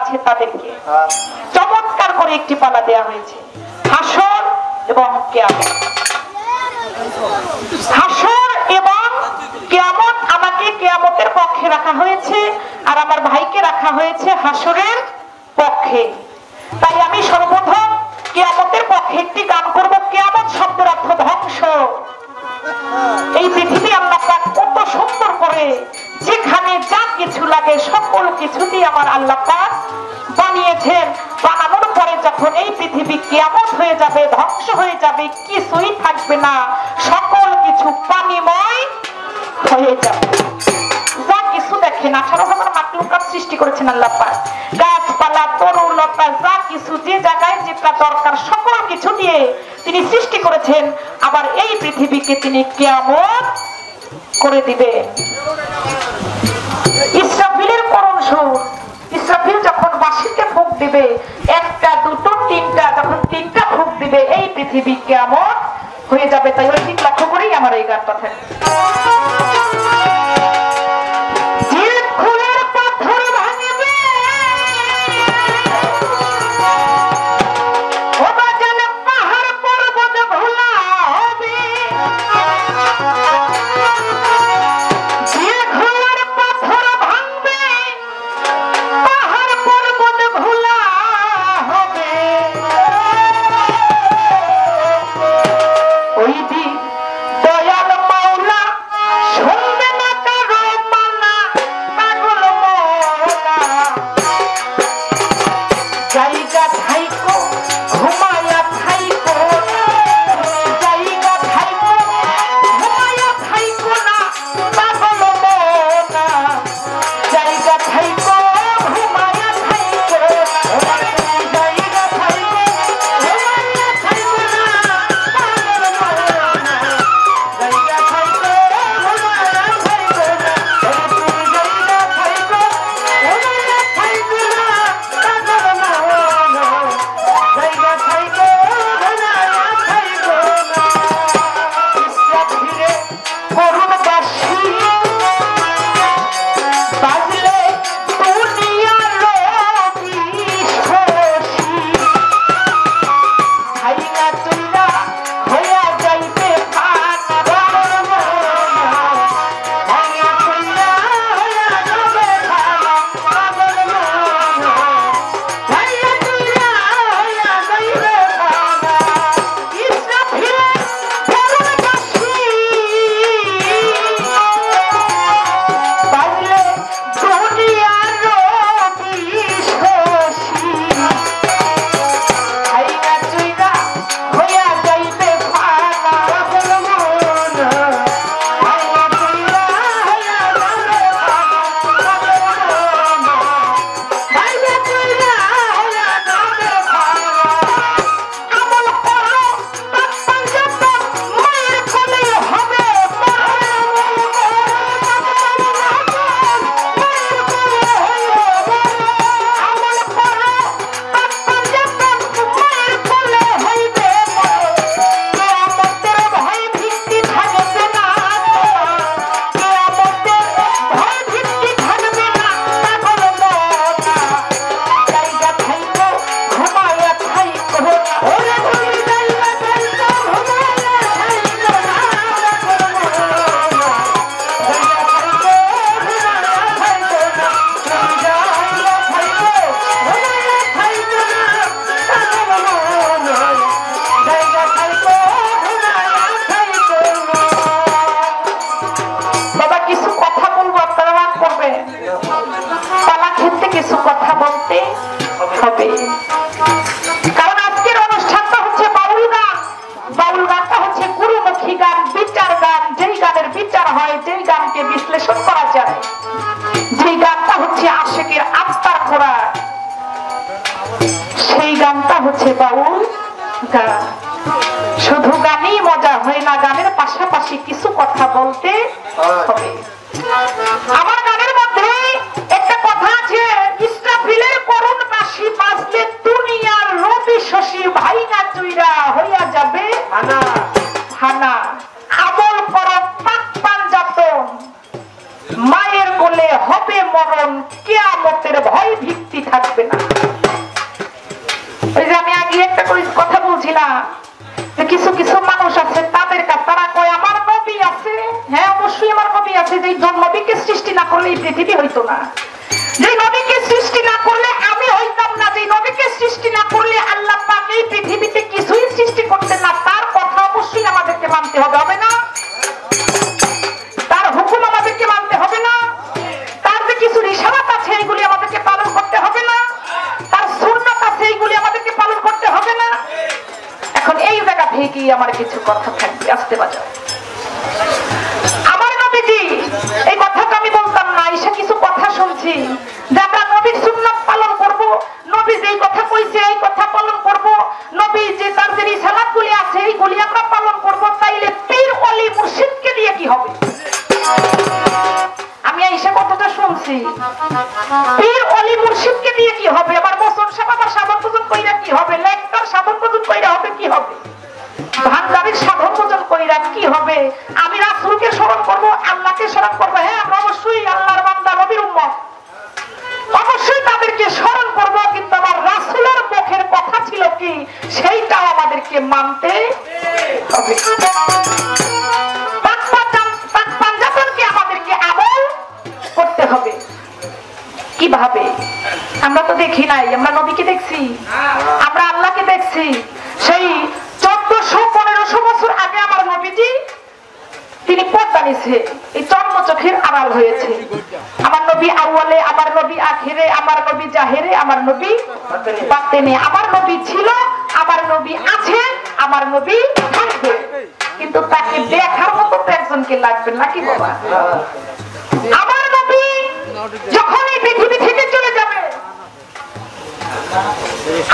আছে তাদেরকে চমৎকার করে একটি পালা দেয়া হয়েছে, হাসর এবং কিয়ামত। হাসর এবং কিয়ামত, আমাকে কিয়ামতের পক্ষে রাখা হয়েছে আর আমার ভাইকে রাখা হয়েছে হাসরের পক্ষে। তাই আমি সর্বপ্রথম কিয়ামতের পক্ষে একটি গান করব। কিয়ামত শব্দের অর্থ ধ্বংস। এই পৃথিবী আল্লাহ পাক কত সুন্দর করে যেখানে যা কিছু লাগে সকল কিছু দিয়ে আমার আল্লাহ পাক বানিয়েছেন। বানানোর পরে যখন এই পৃথিবী কিয়ামত হয়ে যাবে, ধ্বংস হয়ে যাবে, কিছুই থাকবে না, সকল কিছু পানিময় হয়ে যাবে। যা কিছু দেখেন 18,000 মাখলুকাত সৃষ্টি করেছেন আল্লাহ পাক, গাছপালা তরুলতা যা কিছু যে জায়গায় যেটা দরকার সকল কিছু দিয়ে তিনি সৃষ্টি করেছেন। আবার এই পৃথিবীকে তিনি কিয়ামত করে দিবেন। ইসরাফিলের করণ সুর, ইসরাফিল যখন বাঁশিতে ফুঁক দিবে, একটা দুটো তিনটা, যখন তিনটা ফুঁক দিবে এই পৃথিবী কিয়ামত হয়ে যাবে। তাই ওই দিক লক্ষ্য করেই আমার এই গানটা থাকে। শুধু গানই মজা হয় না, গানের পাশাপাশি কিছু কথা বলতে হবে। আমার গানের মধ্যে একটা কথা আছে, ইসরাফিলের করুণ বাঁশি বাজলে দুনিয়ার রবি শশী ভাইঙা চুইরা হইয়া যাবে হানা। আমল করা পাক পাঞ্জাতন, মায়ের কোলে হবে মরণ, কিয়ামতের ভয় ভীতি থাকবে না। কিছু কিছু মানুষ আছে তাদের তারা কয় আমার নবী আছে। হ্যাঁ, অবশ্যই আমার নবী আছে। যে নবীকে সৃষ্টি না করলে এই পৃথিবী হইতো না, যে নবীকে সৃষ্টি না করলে আমি হইতাম না, যে নবীকে সৃষ্টি না করলে আল্লাহ পাক এই পৃথিবীতে কিছুই সৃষ্টি করতেন না। তার কথা অবশ্যই আমাদেরকে মানতে হবে, হবে না? তার হুকুম আমাদেরকে মানতে হবে না? তার যে কিছু ইশারাত আছে এইগুলি আমাদেরকে পালন করতে হবে না? তার সুন্নাত আছে এইগুলি আমাদেরকে পালন করতে হবে না? এখন এই জায়গা থেকে আমার কিছু কথা থাকবে, আসতে বাজাও। আমার নবীজি, এই কথাটা আমি বলতাম না, এসে কিছু কথা শুনছি যে আমরা নবীর সুন্নাত পালন করব, নবী যেই কথা কইছে এই কথা পালন করব, নবী যে তার যে রিসালাতগুলি আছে এইগুলি আমরা পালন করব। তাইলে পীর ওলি মুর্শিদকে দিয়ে কি হবে? আমি এসে কথাটা শুনছি, পীর ওলি মুর্শিদকে দিয়ে কি হবে? আবার বসন সাহেব আবার সাধন ভোজন কইরা কি হবে? লেকটার সাধন ভোজন কইরা হবে কি হবে? ভান্ডারির সাধন ভোজন কইরা কি হবে? আমি রাসূলকে স্মরণ করব, আল্লাহকে স্মরণ করব। হ্যাঁ, আমরা অবশ্যই আল্লাহর বান্দা, নবীর উম্মত, অবশ্যই তাদেরকে স্মরণ করব, কিন্তু আমার রাসূলের মুখের কথা ছিল কি সেইটাও আমাদেরকে মানতে হবে। আমাদেরকে আমল করতে হবে। কিভাবে? আমরা তো দেখি নাই, আমরা নবীকে দেখছি, আমরা আল্লাহকে দেখছি। সেই 1400-1500 বছর আগে আমার নবীজি তিনি পর্দা নিছে, এই চর্ম চোখের আড়াল হয়েছে। আমার নবী আউয়ালে, আমার নবী আখিরে, আমার নবী জাহেরে, আমার নবী বাতেনে। আমার নবী ছিল, আমার নবী আছে, আমার নবী থাকবে। কিন্তু তাকে দেখার মতো তো একজনকে লাগবে নাকি বাবা? আমার নবী যখন এই পৃথিবী থেকে চলে যাবে,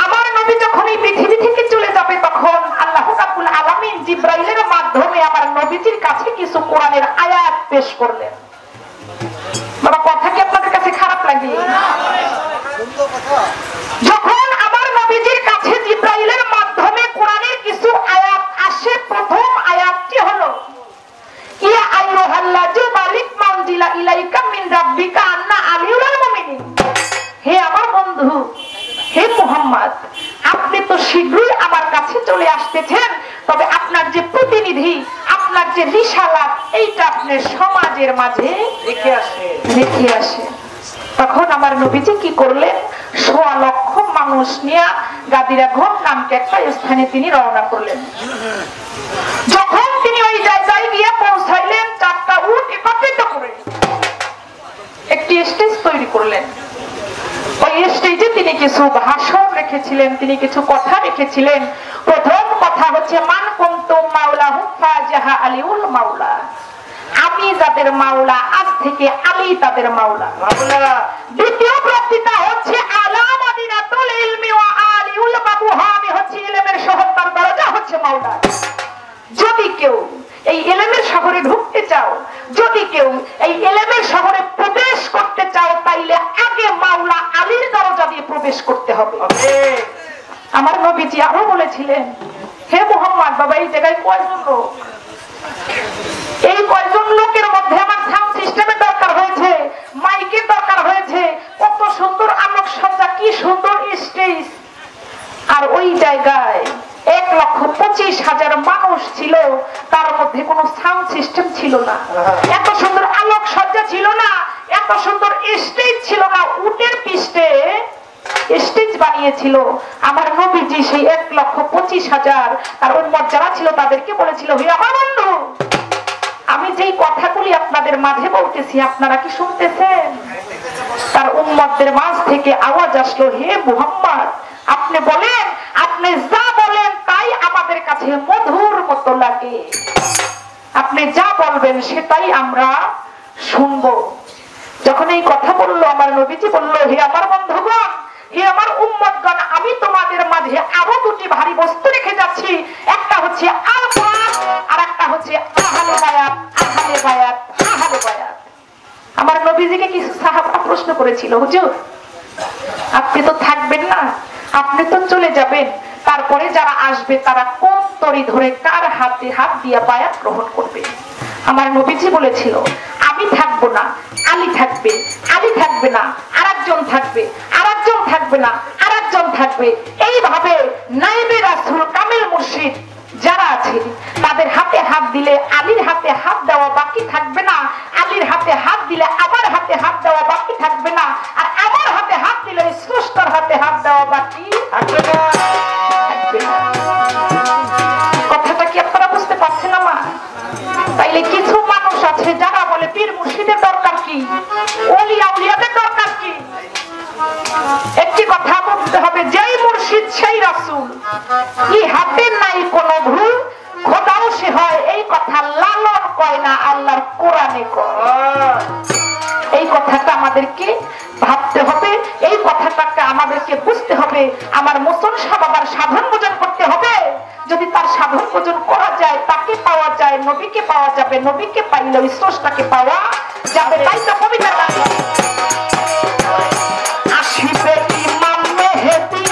আমার নবী যখন এই পৃথিবী থেকে চলে যাবে, তখন আল্লাহ রাব্বুল আলামিন জিবরাইলের মাধ্যমে আমার নবীজির কাছে কিছু কোরআনের আয়াত পেশ করলেন। বাবা, কথা কি আপনাদের কাছে খারাপ লাগে? যখন আমার নবীজির কাছে জিবরাইলের মাধ্যমে কোরআনের কিছু আয়াত আসে, প্রথম আয়াতটি হলো ইয়া আইয়ুহাল্লাযী বালিগ মানজিলা ইলাইকা মিন রাব্বিকা আন্না আলিউল মুমিনিন। হে আমার বন্ধু, হে মুহাম্মদ, আপনি তো শীঘ্রই আমার কাছে চলে আসতেছেন, তবে আপনার যে প্রতিনিধি, আপনার যে রিসালাত, এইটা আপনি সমাজের মাঝে রেখে আসে। তখন আমার নবীজি কি করলেন? ১৬ লক্ষ মানুষ নিয়ে গাদিরাঘাট নামক একটা স্থানে তিনি রওনা করলেন। যখন তিনি ওই জায়গায় গিয়ে পৌঁছাইলেন, 4টা উট একত্রিত করে একটি স্টেজ তৈরি করলেন। ওই স্টেজে তিনি কিছু ভাষণ রেখেছিলেন, তিনি কিছু কথা রেখেছিলেন। প্রথম কথা হচ্ছে মান কুনতুম মাওলাহু ফাজাহা আলিউল মাওলা। আমি যাদের মাওলা, আজ থেকে আলী তাদের মাওলা। দ্বিতীয় বক্তৃতা হচ্ছে আলা মাদিনাতুল ইলমি ওয়া আলিউল বাবুহা। আমি হচ্ছে ইলমের শহর, তার দরজা হচ্ছে মাওলা। যদি কেউ এই ইলমের শহরে ঢুকতে চাও, যদি কেউ এই ইলমের শহরে প্রবেশ করতে চাও, তাইলে আগে মাওলা আলীর দরজা দিয়ে প্রবেশ করতে হবে। আমার নবীজি আরো বলেছিলেন, হে মুহাম্মদ, বাবা এই জায়গায় কয়জন লোক? এই কয়জন লোকের মধ্যে আমার সাউন্ড সিস্টেমের দরকার হয়েছে, মাইকের দরকার হয়েছে। কত সুন্দর আলোকসজ্জা, কি সুন্দর স্টেজ। আর ওই জায়গায় 1,25,000 মানুষ ছিল, তার মধ্যে কোনো সাউন্ড সিস্টেম ছিল না, এত সুন্দর আলোকসজ্জা ছিল না, এত সুন্দর স্টেজ ছিল না। উটের পিষ্টে স্টেজ বানিয়েছিল আমার নবীজি। সেই 1,25,000 তার উম্মত যারা ছিল তাদেরকে বলেছিল, হে আমার বন্ধু, আমি যেই কথাগুলি আপনাদের মাঝে বলতেছি আপনারা কি শুনতেছেন? তার উম্মতদের মাঝ থেকে আওয়াজ আসলো, হে মুহাম্মদ, আপনি বলেন, আপনি যা বলেন তাই আমাদের কাছে মধুর মতো লাগে। আপনি যা বলবেন সেটাই আমরা শুনবো। যখন এই কথা বললো, আমার নবীজি বলল, হে আমার বন্ধুগণ, হে আমার উম্মতগণ, আমি তোমাদের মাঝে আরো দুটি ভারী বস্তু রেখে যাচ্ছি। একটা হচ্ছে আল কোরআন, আর একটা হচ্ছে আহলে বায়াত। আহলে বায়াত, আহলে বায়াত। আমার নবীজিকে কিছু সাহাবা প্রশ্ন করেছিল, হুজুর আপনি তো থাকবেন না, আপনি তো চলে যাবেন, তারপরে যারা আসবে তারা কোন তরি ধরে কার হাতে হাত দিয়ে বায়াত গ্রহণ করবে? আমার নবীজি বলেছিল, আমি থাকবো না, আলী থাকবে, আলী থাকবে না আরেকজন থাকবে, আরেকজন থাকবে না আরেকজন থাকবে। এইভাবে নাইবে রাসূল কামিল মুর্শিদ যারা দেওয়া বাকি থাকবে না, আলীর হাতে হাত দিলে আমার হাতে হাত দেওয়া বাকি থাকবে না, আর আমার হাতে হাত দিলে স্রষ্টার হাতে হাত দেওয়া বাকি থাকবে না। কথাটা কি আপনারা বুঝতে পারছেন না? তাইলে কিছু মানুষ আছে যারা বলে পীর মুর্শিদের দরকার কি, ওলিয়া উলিয়াদের দরকার কি? একটি কথা বলতে হবে, যেই মুর্শিদ সেই রাসূল, ইহাতে নাই কোনো ভুল, খোদাও সে হয়, এই কথা লালন কয় না, আল্লাহর কোরআনে কয়। এই কথাটা আমাদেরকে ভাবতে হবে, এই কথাটাকে আমাদেরকে বুঝতে হবে। আমার মুসলমান বাবার সাধন ভোজন করতে হবে। যদি তার সাধন ভোজন করা যায়, তাকে পাওয়া যায়, নবীকে পাওয়া যাবে, নবীকে পাইলে ওই স্রষ্টাকে পাওয়া যাবে। তাই তো কবিতা আসিবে ইমাম মেহেদী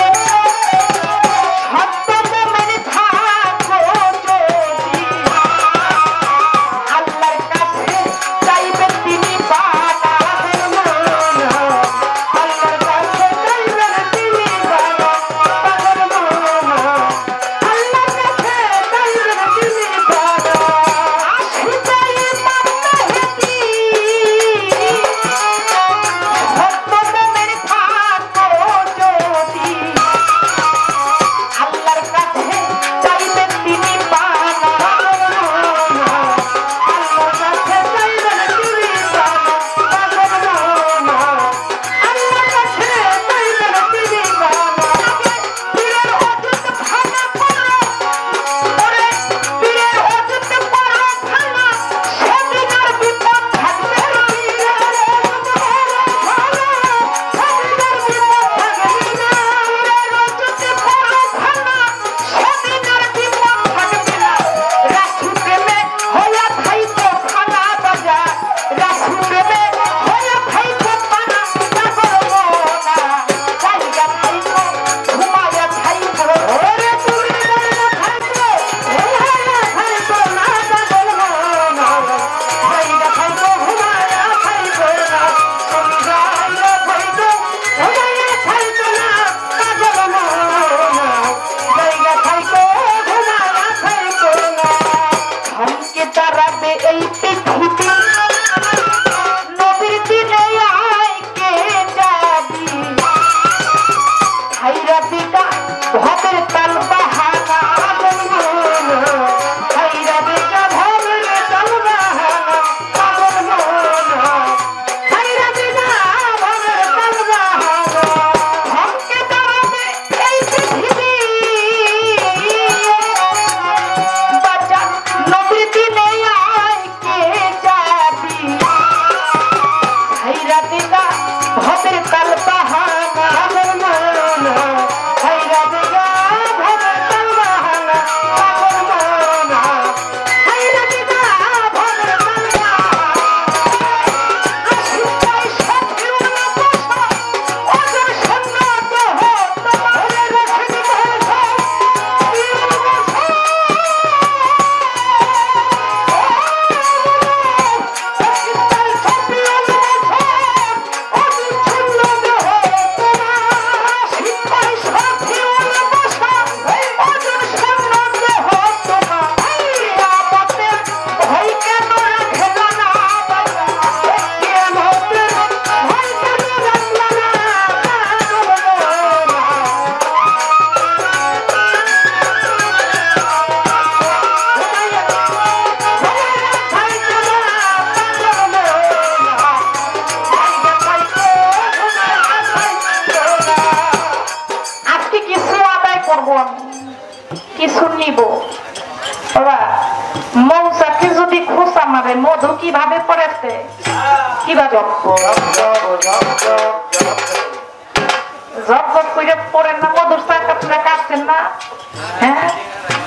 কিছু নিব। মৌচাকে যদি খোসা মারে, মধু কিভাবে পড়েছে, কিভাবে ঝপঝপ করে পড়েন না, মধুর চাক আপনারা কাটছেন না? হ্যাঁ,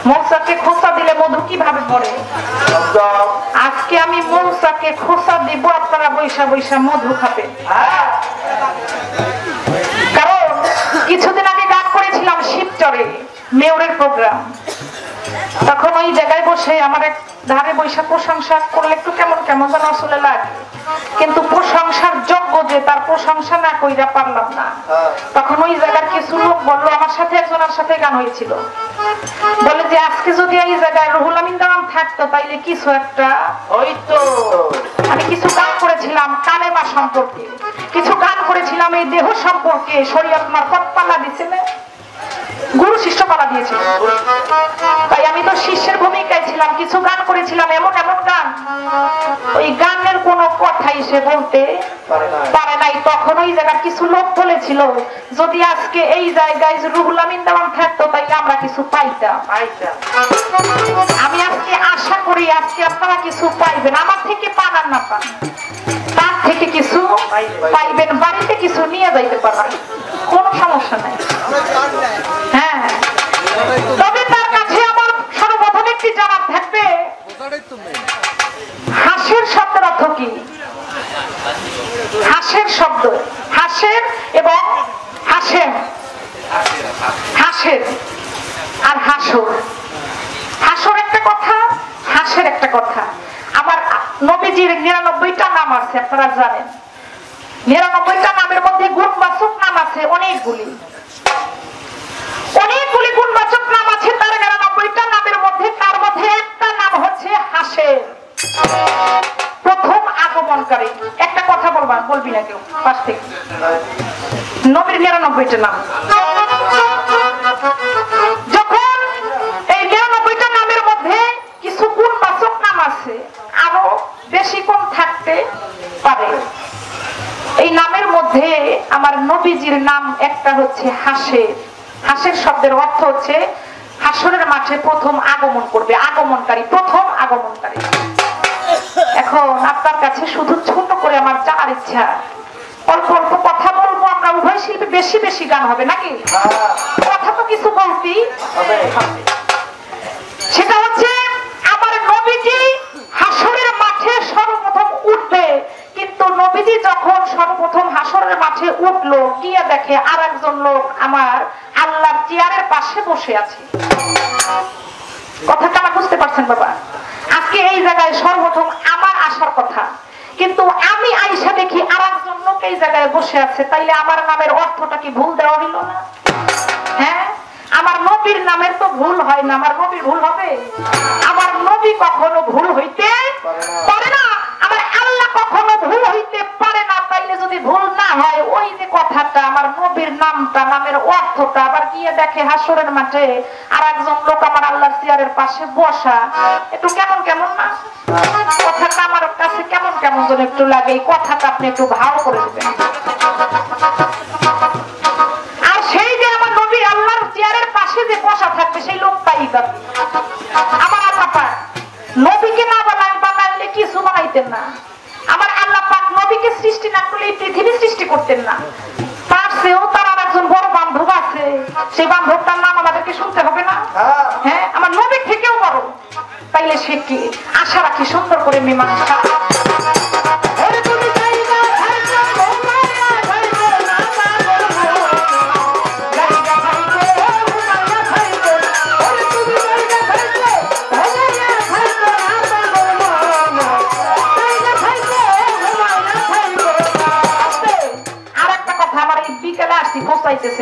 মৌচাকে খোসা দিলে মধু কিভাবে পড়ে? আজকে আমি মৌচাকে খোসা দিব, আপনারা বৈশা বৈশা মধু খাবেন। কারণ কিছুদিন আগে গান করেছিলাম শিবচরে, মেয়রের প্রোগ্রাম। তখন ওই জায়গায় বসে আমার এক ধারে বৈশা প্রশংসা করলে একটু কেমন কেমন যেন আসলে লাগে, কিন্তু প্রশংসার যোগ্য যে, তার প্রশংসা না কইরা পারলাম না। তখন ওই জায়গার কিছু লোক বললো, আমার সাথে একজনের সাথে গান হয়েছিল, বলে যে আজকে যদি এই জায়গায় রুহুল আমিন দাঁড়ান থাকতো তাইলে কিছু একটা হইতো। আমি কিছু গান করেছিলাম কালেমা সম্পর্কে, কিছু গান করেছিলাম এই দেহ সম্পর্কে, শরীয়ত মারফত পাল্লা দিছিল, গুরু শিষ্য পালা দিয়েছিল। তাই আমি তো শিষ্যের ভূমিকায় ছিলাম, কিছু গান করেছিলাম, এমন এমন গান ওই গানের কোনো কথাই সে বলতে পারে নাই। তখন ওই জায়গার কিছু লোক বলেছিল যদি আজকে এই জায়গায় রুহুল আমিন দেওয়ান থাকতো তাইলে আমরা কিছু পাইতাম। আমি আজকে আশা করি আজকে আপনারা কিছু পাইবেন, আমার থেকে পান আর না পান তার থেকে কিছু পাইবেন, বাড়িতে কিছু নিয়ে যাইতে পারবেন, কোনো সমস্যা নাই। হ্যাঁ, তবে তার কাছে আমার সর্বপ্রথম একটি জবাব থাকবে, হাসের শব্দের অর্থ কি? হাসের শব্দ, হাসের এবং হাসেন, হাসের আর হাসর, হাসর একটা কথা, হাসের একটা কথা। আমার নবীজির 99টা নাম আছে, আপনারা জানেন 99টা নামের মধ্যে গুণবাচক নাম আছে অনেকগুলি, অনেকগুলি গুণবাচক নাম আছে তার 99টা নামের মধ্যে। তার মধ্যে একটা নাম হচ্ছে হাসের, প্রথম আগমনকারী। একটা কথা বলবা, বলবি না কেউ পাশ থেকে, নবীর 99টা নাম। যখন এই 99টা নামের মধ্যে কিছু গুণবাচক নাম আছে, আরো বেশি কোন থাকতে পারে। এই নামের মধ্যে আমার নবীজির নাম একটা হচ্ছে হাসের। হাসের শব্দের অর্থ হচ্ছে হাসরের মাঠে প্রথম আগমন করবে, আগমনকারী, প্রথম আগমনকারী। এখন আপনার কাছে শুধু ছোট করে আমার জানার ইচ্ছা, অল্প অল্প কথা বলবো, আমরা উভয় শিল্পী, বেশি বেশি গান হবে নাকি? কথা তো কিছু বলতেই হবে। সেটা হচ্ছে আমার নবীজি হাসরের মাঠে সর্বপ্রথম উঠবে, কিন্তু নবীজি যখন সর্বপ্রথম হাসরের মাঠে উঠলো, গিয়ে দেখে আর একজন লোক আমার আল্লাহর চেয়ারের পাশে বসে আছে। কথাটা আমার বুঝতে পারছেন বাবা? আজকে এই জায়গায় সর্বপ্রথম আমার আসার কথা, কিন্তু আমি আইসা দেখি আর একজন লোক এই জায়গায় বসে আছে, তাইলে আমার নামের অর্থটা কি ভুল দেওয়া হইল না? হ্যাঁ, আমার নবীর নামের তো ভুল হয় না, আমার নবীর ভুল হবে? আমার নবী কখনো ভুল হইতে পারে না, আমার আল্লাহ কখনো ভুল হইতে পারে না। তাইলে যদি ভুল না হয়, ওই যে কথাটা আমার নবীর নামটা, নামের অর্থটা আবার গিয়ে দেখে হাসরের মাঠে আর একজন লোক আমার আল্লাহর চেয়ারের পাশে বসা, একটু কেমন কেমন না? কথাটা আমার কাছে কেমন কেমন যেন একটু লাগে। এই কথাটা আপনি একটু ভালো করে দেবেন। আর সেই যে আমার নবী আল্লাহর চেয়ারের পাশে যে বসা থাকবে সেই লোকটাই আমার আল্লাহ পাক নবীকে না বানাইলে কিছু বানাইতেন না। আমার আল্লাহ পাক নবীকে সৃষ্টি না করলে এই পৃথিবী সৃষ্টি করতেন না। তার চেয়েও তার আর একজন বড় বান্ধব আছে, সেই বান্ধবটার নাম আমাদেরকে শুনতে হবে না? হ্যাঁ, আমার নবীর থেকেও বড়। তাইলে সে কি? আশা রাখি সুন্দর করে মীমাংসা।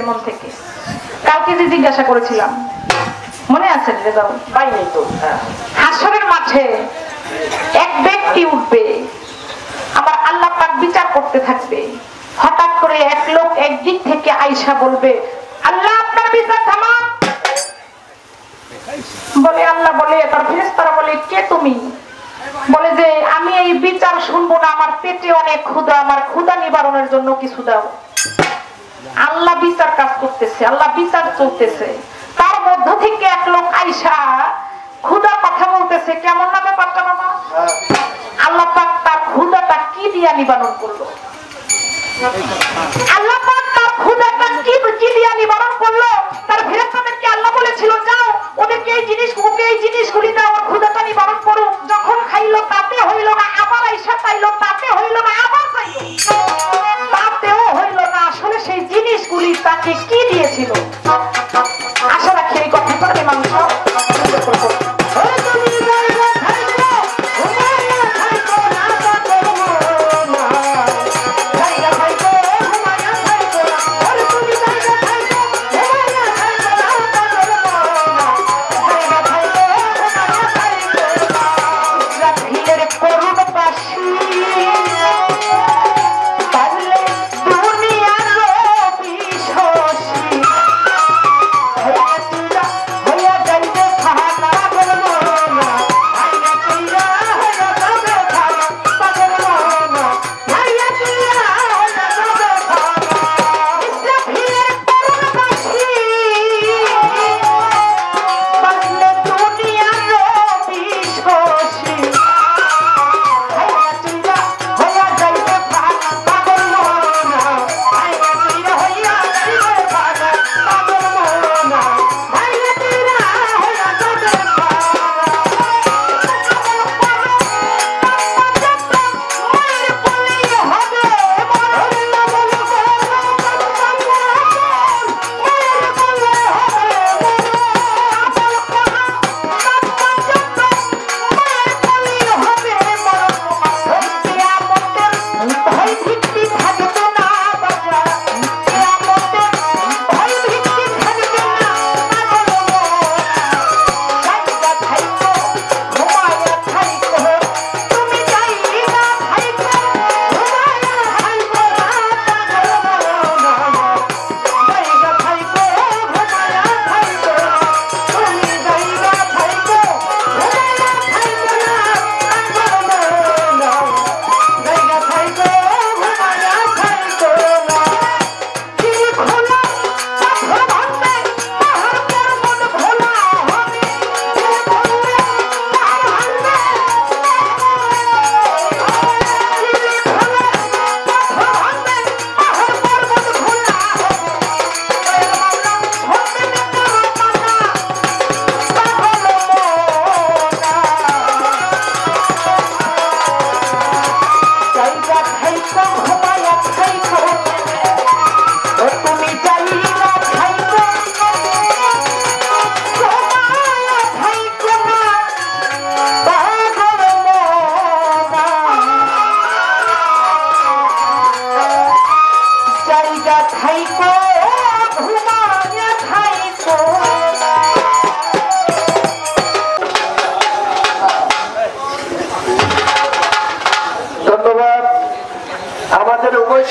মন থেকে কালকে যে জিজ্ঞাসা করেছিলাম মনে আছে? হাসরের মাঠে এক ব্যক্তি উঠবে, আমার আল্লাহ পাক বিচার করতে থাকবে। হঠাৎ করে এক লোক একদিক থেকে আইসা বলবে, আল্লাহ আপনার বিচার থামান। বলে আল্লাহ, বলে তার ফেরেশতারা বলে, কে তুমি? বলে যে আমি এই বিচার শুনবো না, আমার পেটে অনেক ক্ষুধা, আমার ক্ষুধা নিবারণের জন্য কিছু দাও। আল্লাহ বিচার কাজ করতেছে, আল্লাহ বিচার চলতেছে। তার মধ্য থেকে এক লোক আইসা ক্ষুধার কথা বলতেছে। কেমন না ব্যাপারটা বাবা? আল্লাহ পাক তার ক্ষুধাটা কি দিয়া নিবারণ করলো? আল্লাহ পাক তার ক্ষুধাটা কি দিয়া নিবারণ করলো? তার ফেরেশতাদেরকে আল্লাহ বলেছিল, যাও ওদেরকে এই জিনিসগুলি দাও, ওর ক্ষুধাটা নিবারণ করুক। যখন খাইলো তাতে হইল না, আবার আইসা চাইলো, তাতে হইল না, আবার চাইলো, তাতেও হইল না। আসলে সেই জিনিসগুলি তাকে কি দিয়েছিল? আশা রাখি এই কথাটা মানুষ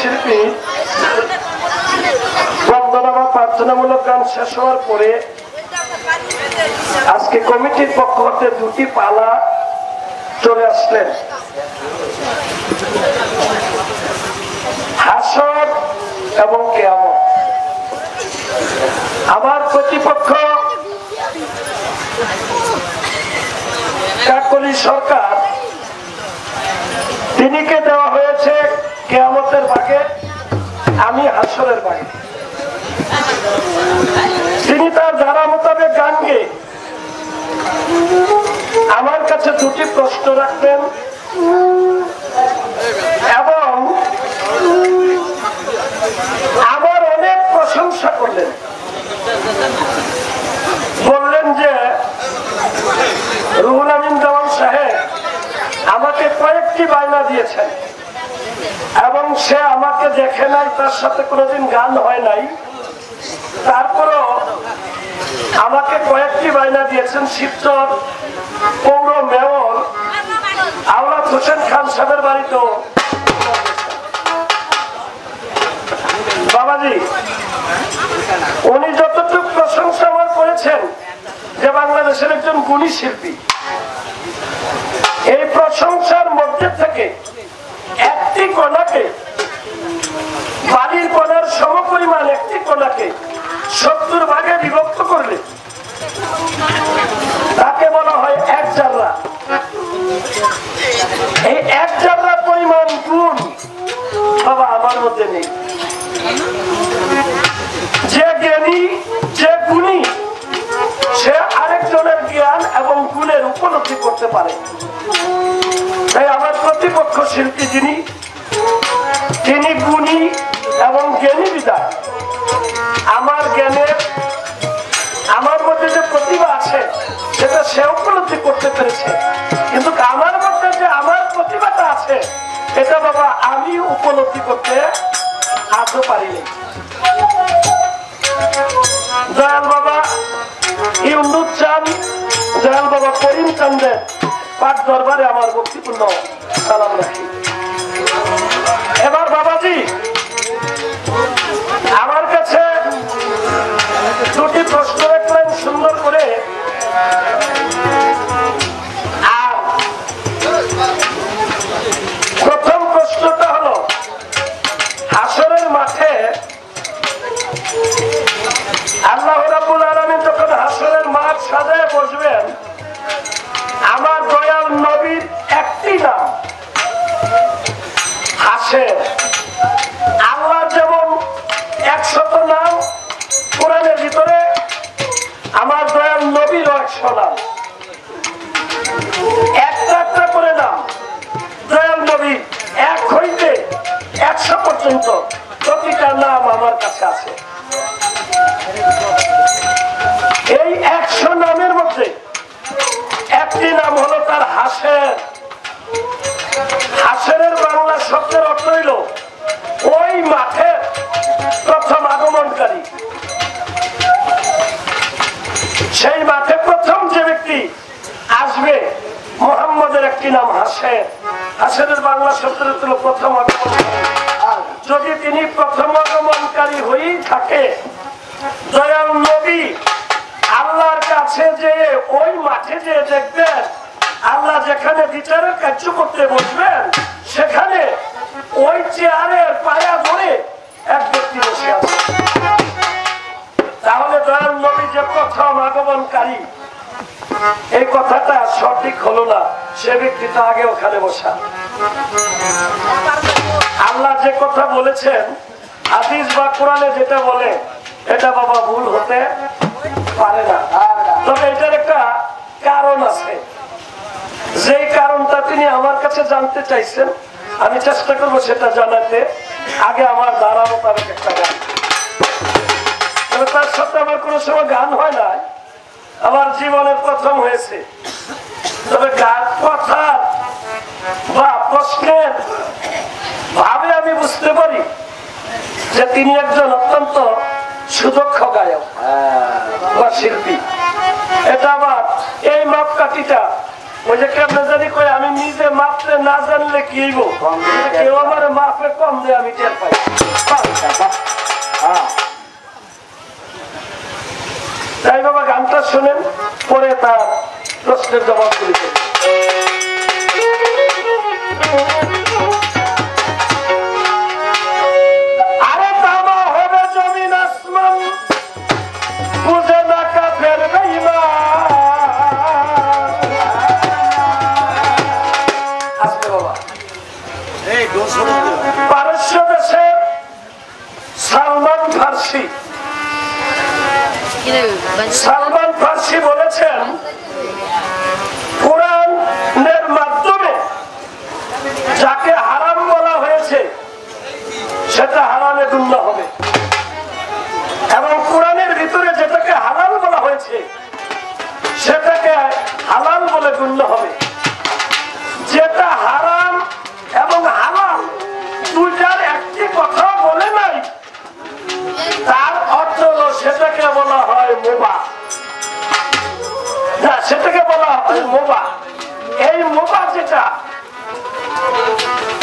শিল্পী বন্দনা বা প্রার্থনামূলক গান শেষ হওয়ার পরে আজকে কমিটির পক্ষ হতে দুটি পালা চলে আসলেন। হাসর এবং কিয়ামত। আমার প্রতিপক্ষ কাকলি সরকার, তিনিকে দেওয়া হয়েছে কিয়ামতের ভাগে, আমি হাসরের ভাগে। তিনি তার ধারা মোতাবেক গান গেয়ে আমার কাছে দুটি প্রশ্ন রাখবেন এবং আমার অনেক প্রশংসা করলেন। বললেন যে রুহুল আমিন দেওয়ান সাহেব আমাকে কয়েকটি বায়না দিয়েছেন এবং সে আমাকে দেখে নাই, তার সাথে কোনোদিন গান হয় নাই, তারপরও আমাকে কয়েকটি বায়না দিয়েছেন। শিবচর পৌর মেয়র আওলাদ হোসেন খান সাহেবের বাড়িতেও। বাবাজি, উনি যতটুকু প্রশংসা আমার করেছেন যে বাংলাদেশের একজন গুণী শিল্পী, এই প্রশংসার মধ্যে থেকে একটি কণাকে, বাড়ির কণার সমপরিমাণ একটি কণাকে 70 ভাগে বিভক্ত করলে তাকে বলা হয় এক জাররা। এই এক জাররা পরিমাণ গুণ বাবা আমার মধ্যে নেই। যে জ্ঞানী, যে গুণী, সে আরেকজনের জ্ঞান এবং গুণের উপলব্ধি করতে পারে। তাই আমার প্রতিপক্ষ শিল্পী যিনি, তিনি গুণী এবং জ্ঞানী বিধায় আমার জ্ঞানের, আমার মধ্যে যে প্রতিভা আছে সেটা সে উপলব্ধি করতে পেরেছে, কিন্তু আমার মধ্যে যে আমার প্রতিভাটা আছে এটা বাবা আমি উপলব্ধি করতে আজও পারিনি। দয়াল বাবা ইউনুস চাঁদ, দয়াল বাবা করিম চাঁদের পাঠ দরবারে আমার ভক্তিপূর্ণ সালাম রাখি। এবার বাবাজি আমার কাছে দুটি প্রশ্ন রাখলেন সুন্দর করে। আর প্রথম প্রশ্নটা হলো, হাসরের মাঠে আল্লাহ রাব্বুল আলামিন যখন হাসরের মাঠ সাজায় বসবেন, আমার দয়াল নবীর একটি নাম হাসের। আল্লাহ যেমন 100 নাম কোরআনের ভিতরে, আমার দয়াল নবীরও 100 নাম, একটা একটা করে নাম। দয়াল নবী 1 হইতে 100 পর্যন্ত প্রতিটা নাম আমার কাছে আছে। এই 100 নামের মধ্যে একটি নাম হলো তার হাসের। হাসেরের বাংলা শব্দের অর্থ হইল ওই মাঠের প্রথম আগমনকারী। সেই মাঠে প্রথম যে ব্যক্তি আসবে, মুহাম্মদের একটি নাম হাসের। হাসেরের বাংলা শব্দের অর্থ হলো প্রথম আগমনকারী। আর যদি তিনি প্রথম আগমনকারী হয়েই থাকে, দয়াল নবী আল্লাহর কাছে যে ওই মাঠে যে দেখবেন আল্লাহ যেখানে বিচারের কার্য করতে বসবেন, সেখানে ওই চেয়ারের পায়া ধরে এক ব্যক্তি বসে আছে। তাহলে দয়াল নবী যে প্রথম আগমনকারী, এই কথাটা সঠিক হলো না। সে ব্যক্তি তো আগে ওখানে বসা। আল্লাহ যে কথা বলেছেন, হাদিস বা কোরআনে যেটা বলে, এটা বাবা ভুল হতে পারে না। তবে এটার একটা কারণ আছে, যেই কারণটা তিনি আমার কাছে জানতে চাইছেন, আমি চেষ্টা করবো সেটা জানাতে। আগে আমার ধারা মোতাবেক একটা গান, তবে তার সাথে আমার কোনো সময় গান হয় না, আমার জীবনের প্রথম হয়েছে। তবে গান কথার বা প্রশ্নের ভাবে আমি বুঝতে পারি যে তিনি একজন অত্যন্ত সুদক্ষ গায়ক বা শিল্পী। এটা আবার এই মাপকাঠিটা ওই যে কেমনে জানি কই আমি নিজে মাপতে না জানলে কি হইব, কেউ আমার মাপে কম দিয়ে আমি টের পাই। তাই বাবা গানটা শোনেন, পরে তার প্রশ্নের জবাব দিয়েছেন। আরে তামা হবে জমিন আসমান, বুঝে না কাফের বেঈমান। আজকে বাবা পারস্য দেশের সালমান ফার্সি বলেছেন কোরআনের মাধ্যমে যাকে হারাম বলা হয়েছে সেটা হারামে গণ্য হবে, এবং কোরআনের ভিতরে যেটাকে হালাল বলা হয়েছে সেটাকে হালাল বলে গণ্য হবে। যেটা হারাম এবং হালাল দুইটার একটি কথা বলে নাই, তার অর্থ হলো সেটাকে বলা হয় মুবাহ। না, সেটাকে বলা হয় মুবাহ। এই মুবাহ যেটা,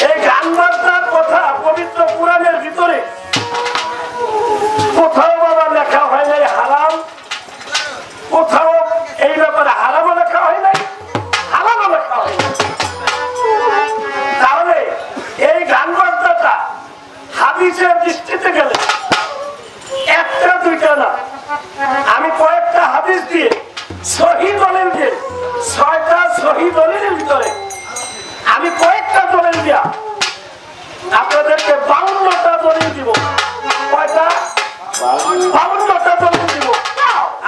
এই গান বাজনার কথা পবিত্র কোরআনের ভিতরে কোথাও বাবা লেখা হয় নাই হারাম, কোথাও এই ব্যাপারে হারামও লেখা হয় নাই, হালালও লেখা হয় নাই। তাহলে এই গান বাজনাটা হাদিসের দৃষ্টিতে গেলে একটা দুইটা না, আমি কয়েকটা হাদিস দিয়ে সহিহ দলিল দিয়ে, 6টা সহিহ দলিলের ভিতরে আমি কয়েকটা দলিল দিয়া আপনাদেরকে 52টা দলিল দিব। কয়টা? 52টা দলিল দিব।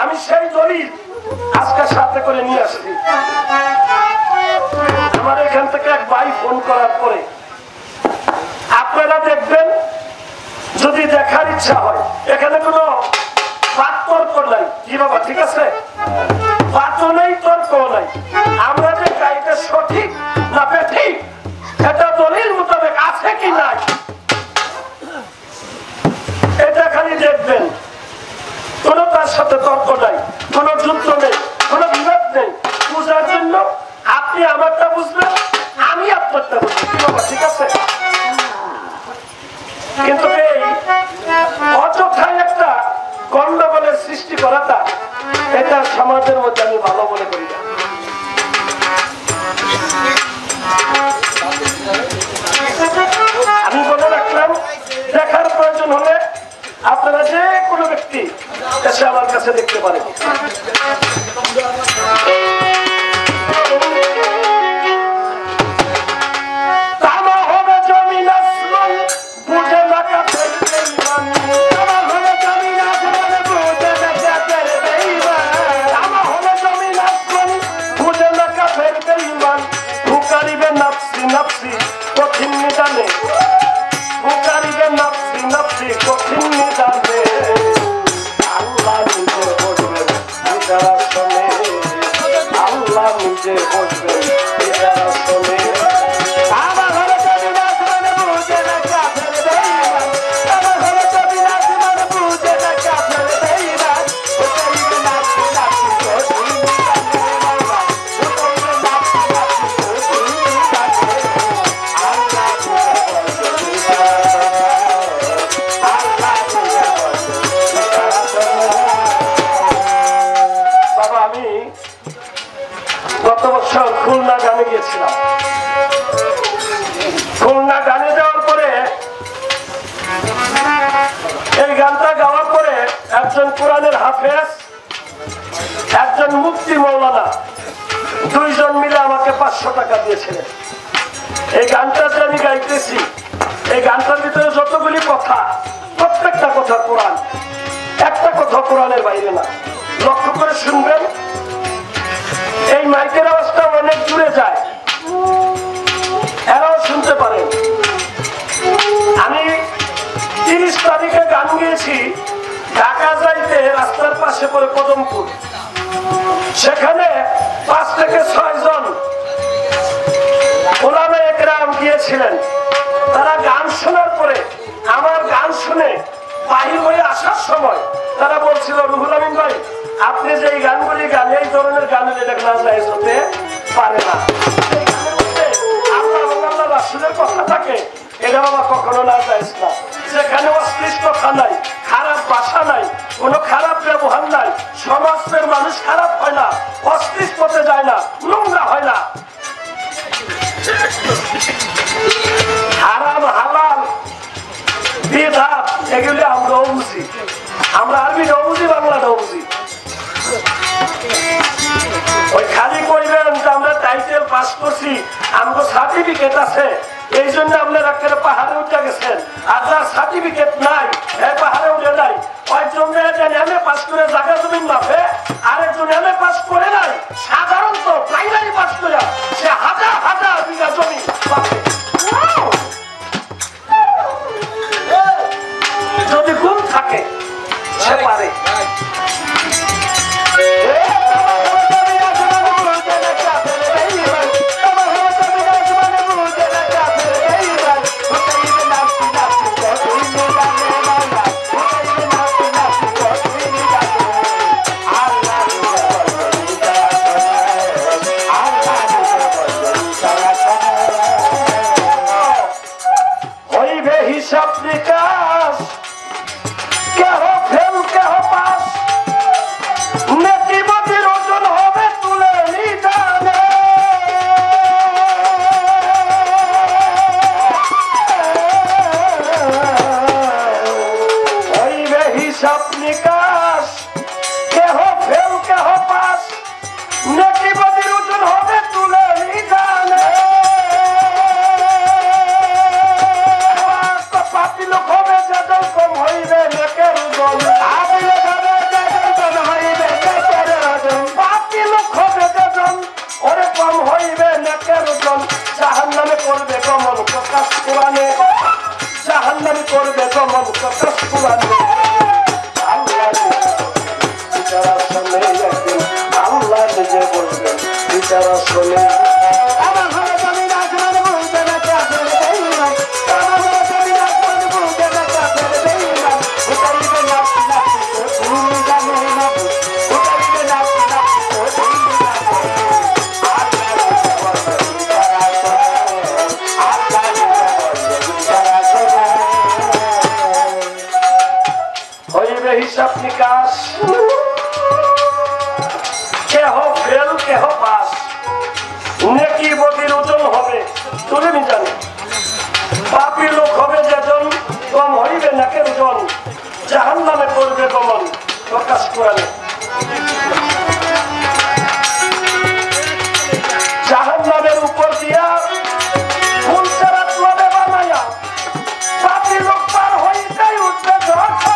আমি সেই দলিল আজকে সাথে করে নিয়ে আসছি। আমার এখান থেকে এক ভাই ফোন করার পরে আপনারা দেখবেন, যদি দেখার ইচ্ছা হয়, এখানে কোনো তর্ক নাই। কি বাবা ঠিক আছে? বাতও নেই, তর্ক নাই। আমরা যে গাইটা সঠিক না বেঠিক এটা দলিল মোতাবেক আছে কি নাই এটা খালি দেখবেন। কোন তার সাথে তর্ক নাই, কোন যুদ্ধ নেই, কোন বিবাদ নেই। বুঝার জন্য আপনি আমারটা বুঝবেন, আমি আপনারটা বুঝবো। কি বাবা ঠিক আছে? কিন্তু এই অযথায় একটা গন্ডগোলের সৃষ্টি করাটা, এটা সমাজের মধ্যে আমি ভালো মনে করি না। আমি বলে রাখলাম, দেখার প্রয়োজন হলে আপনারা যে কোনো ব্যক্তি এসে আমার কাছে দেখতে পারেন। নাফসি কঠিন নিদানে, পুকারিবে নাফসি নাফসি কঠিন নিদানে, আল্লাহ নিজে বসবেন এটার আসনে, আল্লাহ নিজে বসবেন এটার আসনে। আমার ঘরে যদি না শুনে বুঝে না কাফের বেঈমান, আমার ঘরে যদি না শুনে বুঝে না কাফের বেঈমান, পুকারিবে নাফসি নাফসি কঠিন খুলনা গানে গিয়েছিলাম। খুলনা গানে যাওয়ার পরে, এই গানটা গাওয়ার পরে একজন কোরআনের হাফেজ, একজন মুফতি মৌলানা, দুইজন মিলে আমাকে 500 টাকা দিয়েছিলেন। এই গানটা যে আমি গাইতেছি, এই গানটার ভিতরে যতগুলি কথা, প্রত্যেকটা কথা কোরআন, একটা কথা কোরআনের বাইরে না। লক্ষ্য করে শুনবেন, এই মাইকের আওয়াজটা অনেক দূরে যায়, এরাও শুনতে পারেন। আমি 30 তারিখে গান গিয়েছি ঢাকা যাইতে, রাস্তার পাশে পড়ে কদমপুর, সেখানে 5 থেকে 6 জন ওলামায়ে কেরাম গিয়েছিলেন। তারা গান শোনার পরে, আমার গান শুনে বাহির হয়ে আসার সময় তারা বলছিল, রুহুল আমিন ভাই আপনি যে এই গানগুলি গান, এই ধরনের গানের এটা না যায় হতে, পারে না। আল্লাহ এবং আল্লাহ রাসূলের কথা থাকে, এটা বাবা কখনো না যাইজ না। যেখানে অশ্লীল কথা নাই, খারাপ ভাষা নাই, কোনো খারাপ ব্যবহার নাই, সমাজের মানুষ খারাপ হয় না, অশ্লীল পথে যায় না, নোংরা হয় না। হারাম হালাল বিধাত এগুলি আমরাও বুঝি, আমরা আরবিটাও বুঝি, বাংলাটাও বুঝি। ওই খালি কইবেন যে আমরা টাইটেল পাস করছি, আমাদের সার্টিফিকেট আছে, এই জন্য আপনারা একটা পাহাড়ে উঠে গেছেন। আর যার সার্টিফিকেট নাই, এই পাহাড়ে উঠে নাই, কয়েকজন এমএ পাস করে জায়গা জমিন মাপে, আরেকজন এমএ পাস করে নাই, সাধারণত প্রাইমারি পাস করে সে হাজার হাজার বিঘা জমি মাপে। যদি গুণ থাকে সে পারে। হিসাব নিকাশ কেহ ফেল কেহ পাস, নেতিবাদীর ওজন হবে তুলে নিদানে। হইবে হিসাব নিকাশ কেহ ফেল কেহ পাস, নেতিবাদীর ওজন হবে তুলে নিদানে। জাহান্নামে করবে গমন প্রকাশ কোরআনে, জাহান্নামে করবে গমন প্রকাশ কোরআনে। আল্লাহ নিজে বলবেন, বিচারা শোনে হিসাব নিকাশ কেহ ফেল কেহ পাস, নেকি বদির ওজন হবে তুলে নিজানে। পাপী লোক হবে যেজন, কম হইবে নাকের ওজন, জাহান্নামে করবে গমন প্রকাশ কোরআনে। জাহান্নামের উপর দিয়া ফুল ছাড়া তোলে বানায়া, পাপী লোক পার হইতে উঠবে যখন।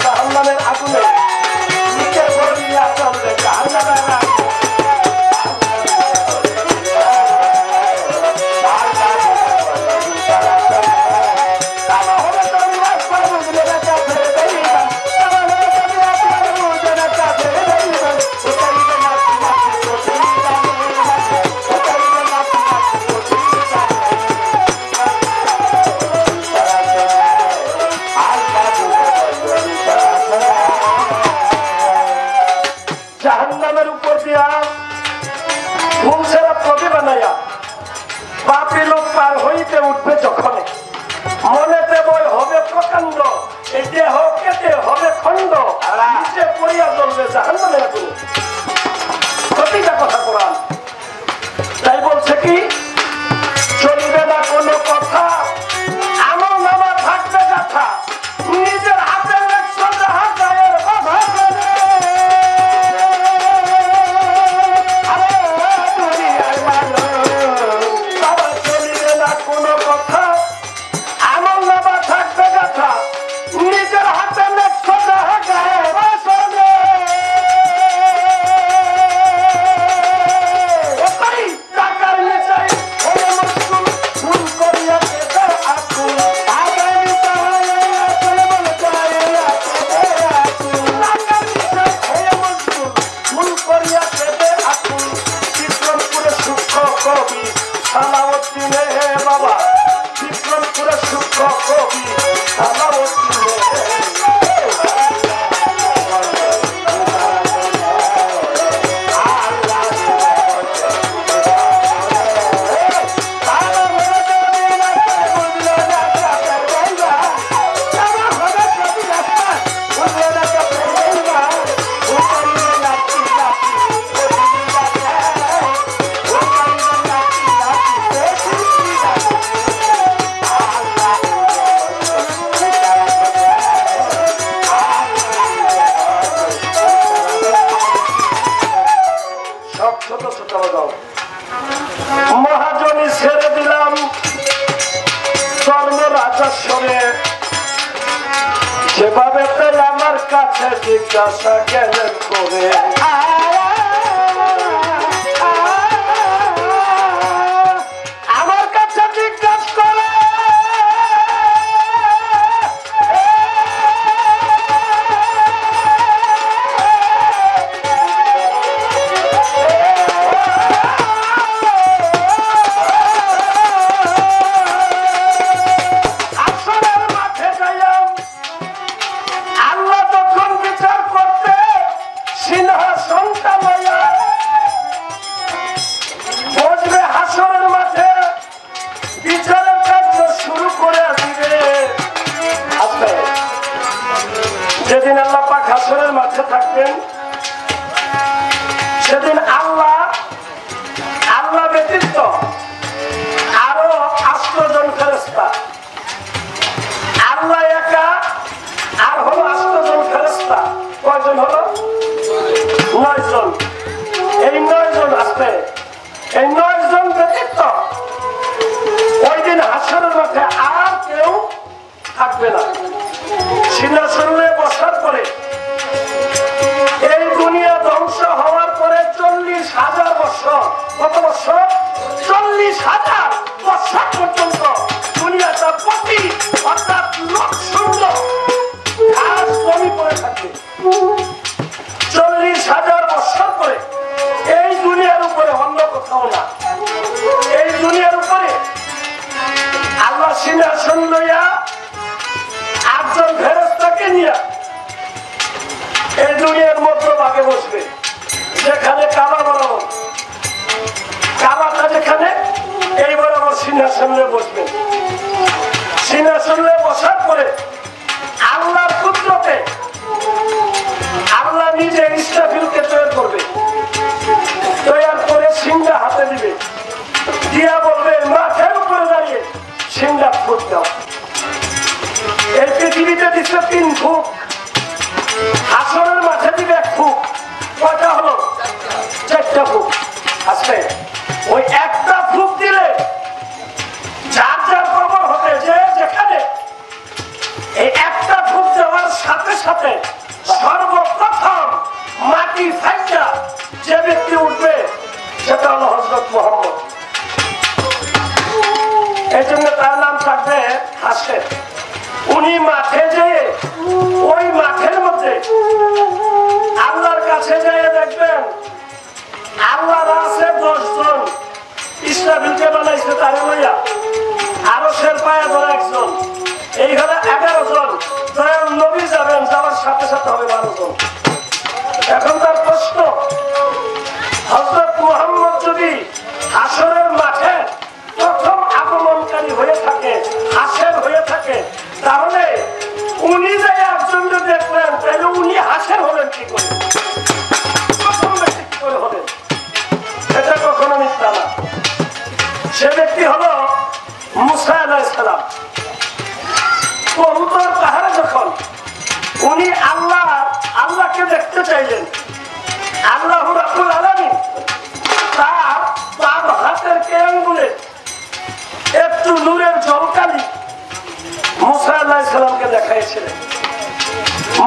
জাহান্নামের আগুনে নিচে পড়িয়া চলবে জাহান্নামের আগুনে। জাহান্নামের উপর দিয়া ঘুম ছাড়া প্রদীপ বানাইয়া পাপী লোক পার হইতে উঠবে যখন, মনেতে বই হবে প্রকাণ্ড, এই দেহ কেটে হবে খণ্ড, নিচে পড়িয়া জ্বলবে জাহান্নামের আগুনে। প্রতিটা কথা কোরআন। তাই বলছে কি, চলবে না কোনো কথা, আমল নামা থাকবে গাথা, নিজের হাতে লেখছো যাহা গায়ের কথা। বাবা চলিবে না কোনো কথা, এভাবে তো আমার কাছে জিজ্ঞাসা গেলেন করে আমার কাছে জিজ্ঞাসা করে যেদিন আল্লাহ পাক হাসরের মাঠে থাকবেন সেদিন আল্লাহ ব্যতীত আরো 8 জন ফেরেশতা, আল্লাহ একা আর হলো 8 জন ফেরেশতা। কয়জন হলো? 9 জন। এই 9 জন আসবে, এই 9 জন ব্যতীত ওই দিন হাসরের মাঠে আর কেউ থাকবে না। সিংহাসনে বসার পরে এই দুনিয়া ধ্বংস হওয়ার পরে 40,000 বছর, কত বছর? 40,000 বছর পর্যন্ত দুনিয়াটা প্রতি অর্থাৎ লক্ষণ্ড ঘাস জমি পড়ে থাকে। 40,000 বছর পরে এই দুনিয়ার উপরে অন্য কোথাও না, এই দুনিয়ার উপরে আল্লাহ সিংহাসন লইয়া 8 জন ফেরেশতাকে নিয়ে এই দুনিয়ার মধ্যভাগে বসবে, যেখানে কাবা বরাবর, কাবাটা যেখানে এই বরাবর সিংহাসনে বসবে। সিংহাসনে বসার পরে আল্লাহর কুদরতে আল্লাহ নিজে ইসরাফিলকে তৈরি করবে, তৈরি করে সিংহা হাতে দিবে, দিয়া বলবে মাথার উপরে দাঁড়িয়ে সিংহা ফুট দাও। এই পৃথিবীতে দিচ্ছে 3 ফুক, হাসরের মাঠে দিবে 1 ফুক। কয়টা হলো? 4টা ফুক আসবে। ওই একটা ফুক দিলে যার যার কবর হবে, যে যেখানে এই একটা ফুক দেওয়ার সাথে সাথে সর্বপ্রথম মাটি ফাইটা যে ব্যক্তি উঠবে সেটা হলো হযরত মুহাম্মদ। এই জন্য তার নাম থাকবে হাসের। উনি মাঠে যেয়ে ওই মাঠের মধ্যে আল্লাহর কাছে যেয়ে দেখবেন আল্লাহর আছে 10 জন, ইসরাফিলকে বানাইছে তারে লইয়া, আরো শের পায়ে ধরে 1 জন, এই হলে 11 জন। দয়াল নবী যাবেন, যাওয়ার সাথে সাথে হবে 12 জন। এখন তার প্রশ্ন, হযরত মুহাম্মদ যদি হাসরের মাঠে প্রথম আগমনকারী হয়ে থাকে, হাসের হয়ে থাকে, তাহলে উনি যে একজনকে দেখলেন, তাহলে উনি হাসের হলেন কি করে? প্রথম ব্যক্তি কি করে হলেন? এটা কখনো মিথ্যা না। সে ব্যক্তি হলো মুসা আলাইহিস সালাম। কবুতর পাহাড়ে যখন উনি আল্লাহকে দেখতে চাইলেন, আল্লাহ রাব্বুল আলামিন তার বাম হাতের আঙ্গুলে একটু নূরের ঝলকানি মুসা আলাইহিস সালামকে দেখাইছিলেন।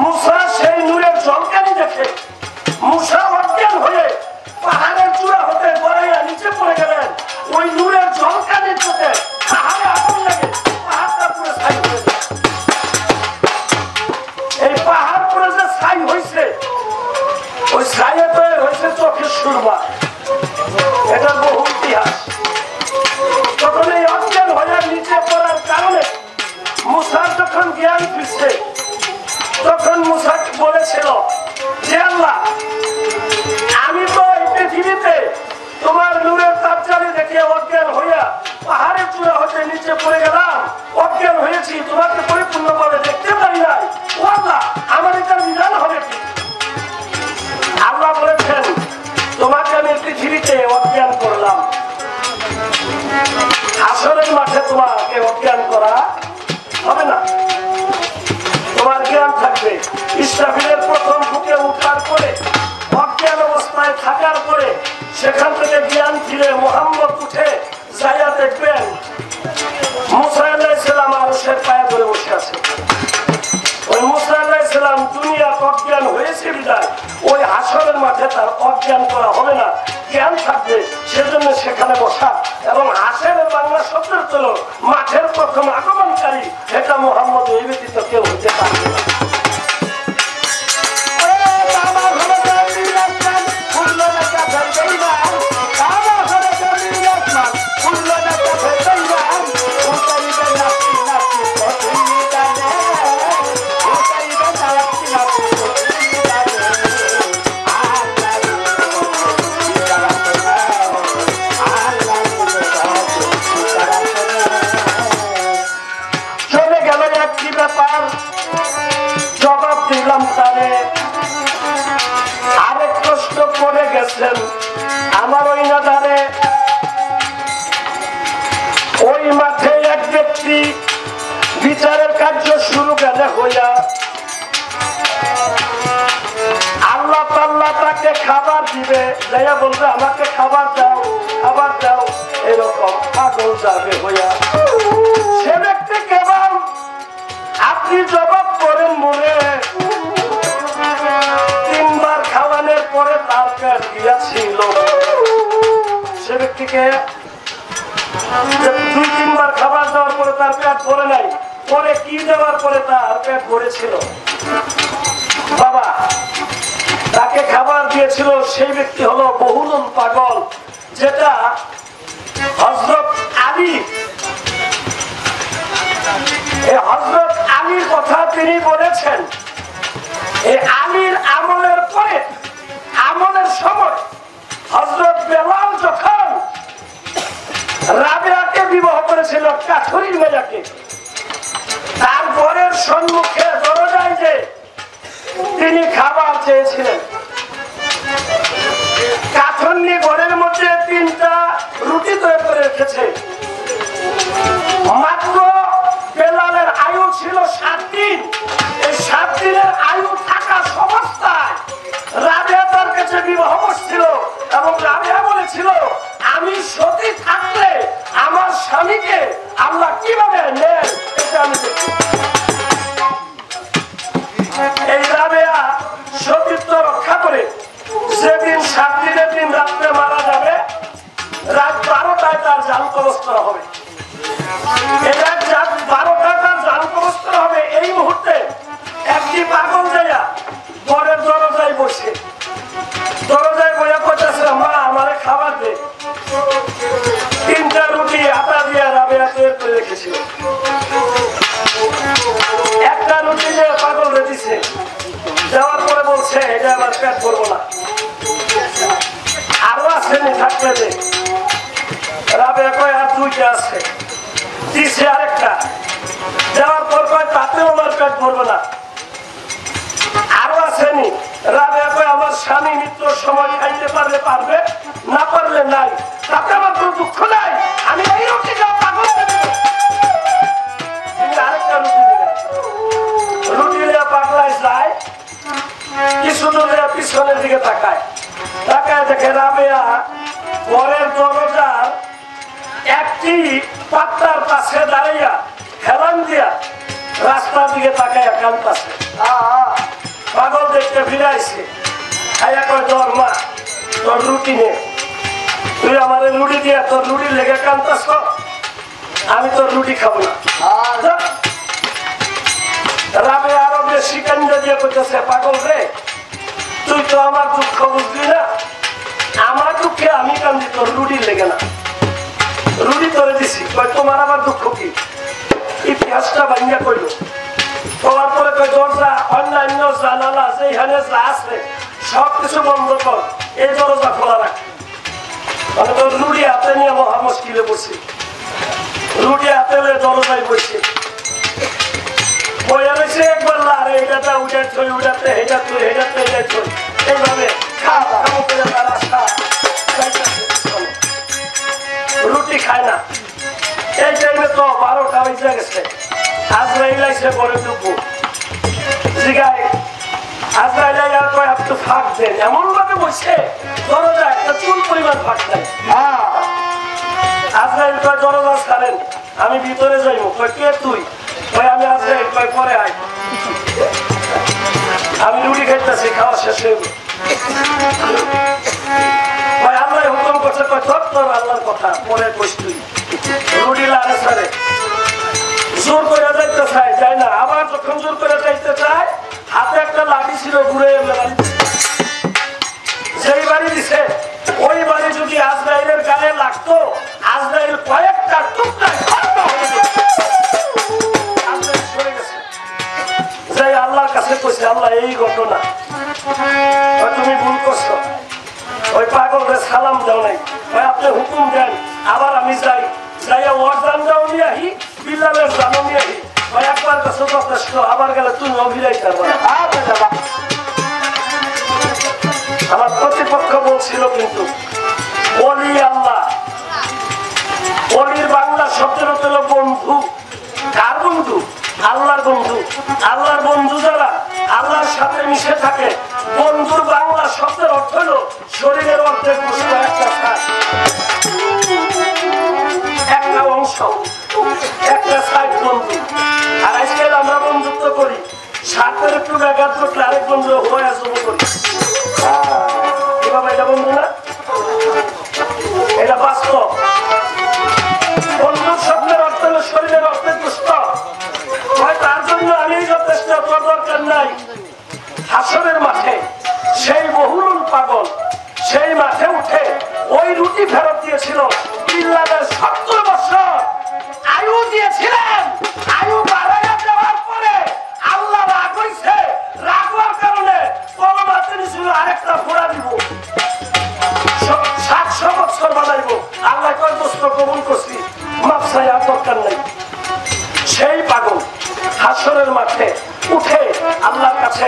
মুসা সেই নূরের ঝলকানি দেখে মুসা অজ্ঞান হয়ে পাহাড়ের চূড়া হতে গড়াইয়া নিচে পড়ে গেলেন। ওই নূরের ঝলকানির চোখে পাহাড়ে আগুন লাগে, পাহাড়টা পুরো ছাই হয়ে যায়। এই পাহাড় পুরো যে ছাই হয়েছে, ওই ছাইয়ে তৈরি হয়েছে চোখের সুরমা। এটার বহু ইতিহাস। তখন এই অজ্ঞান হয়ে নিচে পড়ার কারণে মুসার যখন জ্ঞান ফিরছে, তখন মুসা বলেছিল যে আল্লাহ, আমি তো এই পৃথিবীতে তোমার নূরের তাপজালি দেখে অজ্ঞান হইয়া পাহাড়ের চূড়া হতে নিচে পড়ে গেলাম, অজ্ঞান হয়েছি, তোমাকে পরিপূর্ণভাবে দেখতে পারি নাই। ও আল্লাহ, আমার এটার বিধান হবে কি? আল্লাহ বলেছেন, তোমাকে আমি পৃথিবীতে অজ্ঞান করলাম, হাসরের মাঠে তোমাকে অজ্ঞান করা হবে না, তোমার জ্ঞান থাকবে। ইসরাফিলের প্রথম বুকে উঠার পরে, অজ্ঞান অবস্থায় থাকার পরে সেখান থেকে জ্ঞান ফিরে মুহাম্মদ উঠে যাইয়া দেখবেন মুসা আলাইহিস সালাম আরশের পায়ে ধরে বসে আছে। ওই মুসা অজ্ঞান হয়েছে বিদায় ওই হাসরের মাঠে তার অজ্ঞান করা হবে না, জ্ঞান থাকবে। সেজন্য সেখানে বসা এবং হাসরের বাংলা শব্দের ছিল মাঠের প্রথম আগমনকারী, এটা মোহাম্মদ এই ব্যতীত কেউ হতে পারবে না। জবাব দিলাম তারে, আরেক প্রশ্ন করে গেছেন আমার ওই নাদারে। ওই মাঠে এক ব্যক্তি বিচারের কার্য শুরু গেলে হইয়া আল্লাহ তাআলা তাকে খাবার দিবে, যাইয়া বলবে আমাকে খাবার দাও, খাবার দাও, এরকম পাগল যাবে হইয়া। সে ব্যক্তি কেবল আপনি জবাব করেন মনে, তিনবার খাওয়ানোর পরে তার পেট গিয়াছিল। সে ব্যক্তিকে দুই তিনবার খাবার দেওয়ার পরে তার পেট ভরে নাই, পরে কি দেওয়ার পরে তার পেট ভরেছিল? বাবা তাকে খাবার দিয়েছিল সেই ব্যক্তি হলো বহুলন পাগল, যেটা হযরত আলী, হযরত আলীর কথা তিনি বলেছেন। এই আলীর আমলের পরে আমলের সময় হযরত বেলাল যখন রাবেয়াকে বিবাহ করেছিল, কাঠুরির মেয়েকে, তার ঘরের সম্মুখে দরজায় যে তিনি খাবার চেয়েছিলেন, কাঠুন্নি ঘরের মধ্যে 3টা রুটি তৈরি করে রেখেছে। মাত্র বেলালের আয়ু ছিল 7 দিন। এই 7 দিনের আয়ু থাকা অবস্থায় রাবেয়া তার কাছে বিবাহ করছিল এবং রাবেয়া বলেছিল আমি সতী থাকলে আমার স্বামীকে আল্লাহ কিভাবে নেন এটা আমি দেখি। এই রাবেয়া সতীত্ব রক্ষা করে যেদিন 7 দিনের দিন রাত্রে মারা যাবে, রাত 12টায় তার জাল কবজ করা হবে। এটা রাত 12টায় তার জাল কবজ করা হবে। এই মুহূর্তে একটি পাগল যাইয়া ঘরের দরজায় বসে, দরজায় বইয়া পড়তেছে মা আমারে খাবার দে। 3টা রুটি আটা দিয়ে রাবেয়া তৈরি করে রেখেছিল। একটা রুটি দিয়ে পাগল রেখেছে, দেওয়ার পরে বলছে এটা আমার পেট ভরবো না, আরো আসেনি থাকলে দে। রাবেয়া কয় আর 2টা আছে, দিছে আরেকটা, দেওয়ার পর কয় তাতেও আমার পেট ভরবে না, আরো আসেনি। রাবেয়া কয় আমার স্বামী মৃত্যুর সময় খাইতে পারলে পারবে, না পারলে নাই, তাতে আমার কোনো দুঃখ নাই, আমি এই রুটি দেওয়া পাগল আরেকটা রুটি দিলেন। রুটি দেওয়া পাগলায় যায়, কিছু দূরে পিছনের দিকে তাকায়, তাকায় দেখে রাবেয়া ঘরের দরজার একটি পাত্তার পাশে দাঁড়াইয়া হেলান দিয়া রাস্তার দিকে তাকায় কাঁদতাছে। পাগল দেখতে ফিরাইছে, খাইয়া কয় তোর মা তোর রুটি নে, তুই আমার রুটি দিয়া তোর রুটির লেগে কাঁদতাছ, আমি তোর রুটি খাবো না। রাবে আরো বেশি কান্দা দিয়ে কইতেছে পাগল রে তুই তো আমার দুঃখ বুঝলি না, আমার দুঃখে আমি কান্দি, তোর রুটির লেগে না, রুটি তোরে দিছি। তোমার আবার দুঃখ কি? ইতিহাসটা ভাঙ্গা কইল। তোমার পরে কই দরজা অন্যান্য জানালা যেখানে যা আছে সবকিছু বন্ধ কর, এই দরজা খোলা রাখ। মানে তোর রুটি হাতে নিয়ে মহা মুশকিলে বসে, রুটি হাতে দরজায় বসে বইয়া রয়েছে একবার লারে এটা উঠাতে উঠাতে হেঁটাতে হেঁটাতে হেঁটাতে এইভাবে রুটি খায় না। এই টাইমে তো 12টা বেজে গেছে, আজরাইল আইছে পরে ডুববো জিগায়, আজরাইল আর কয় একটু ফাঁক দেন, এমন ভাবে বসে দরজা একটা চুল পরিমাণ ফাঁক দেয়। আজরাইল কয় দরজা ছাড়েন আমি ভিতরে যাইব। কয় কে তুই? কয় আমি আজরাইল। কয় পরে আয়, আমি রুটি শেষে আল্লাহ হুকুম করছে তোর আল্লাহর কথা পরে কইস রুডি লাগে সারে জোর করে যাইতে চায় যায় না, আবার যখন জোর করে যাইতে চায় হাতে একটা লাঠি ছিল ঘুরে যেই বাড়ি দিছে ওই বাড়ি যদি আজরাইলের গায়ে লাগতো আজরাইল কয়েকটা টুকটায় সরে গেছে। যাই আল্লাহর কাছে কইছে আল্লাহ এই ঘটনা তুমি ভুল করছো, ওই পাগলরে সালাম দাও নাই, আপনি হুকুম দেন আবার আমি যাই যাইয়া ওর জানটাও নিয়ে আহি বিল্লালের জানও নিয়ে আহি একবার কাছে যথেষ্ট, আবার গেলে তুমি অভিনয় করবো না। আমার প্রতিপক্ষ বলছিল কিন্তু অলি আল্লাহ, অলির বাংলা শব্দের হল বন্ধু। কার বন্ধু? আল্লাহর বন্ধু। আল্লাহর বন্ধু যারা আল্লাহর সাথে মিশে থাকে, বন্ধুর বাংলা শব্দের অর্থ হল শরীরের অর্ধেক একটা অংশ, একটা সাইড বন্ধু। আর আজকাল আমরা বন্ধুত্ব করি স্বার্থের একটু ব্যাঘাত করলে আরেক বন্ধু হয়ে আসবো করি। কিভাবে এটা বন্ধু না? এটা বাস্তব। বন্ধুর শব্দের অর্থ হল শরীরের অর্ধেক পুস্তক। তার জন্য আমি যথেষ্ট, তোর দরকার নাই। হাসরের মাঠে সেই বহুল পাগল সেই মাঠে উঠে ওই রুটি ফেরত দিয়েছিল। বিল্লালের 70 বছর আয়ু দিয়েছিলেন, আয়ু বাড়াইয়া দেওয়ার পরে আল্লাহ রাগ হইছে, রাগ হওয়ার কারণে কলমাতে ছিল আরেকটা ফোড়া দিব, 700 বছর বানাইব। আল্লাহ কয় দোস্ত কবুল করছি, মাপ চাই আর দরকার নাই। সেই পাগল হাসরের মাঠে উঠে আল্লাহর কাছে,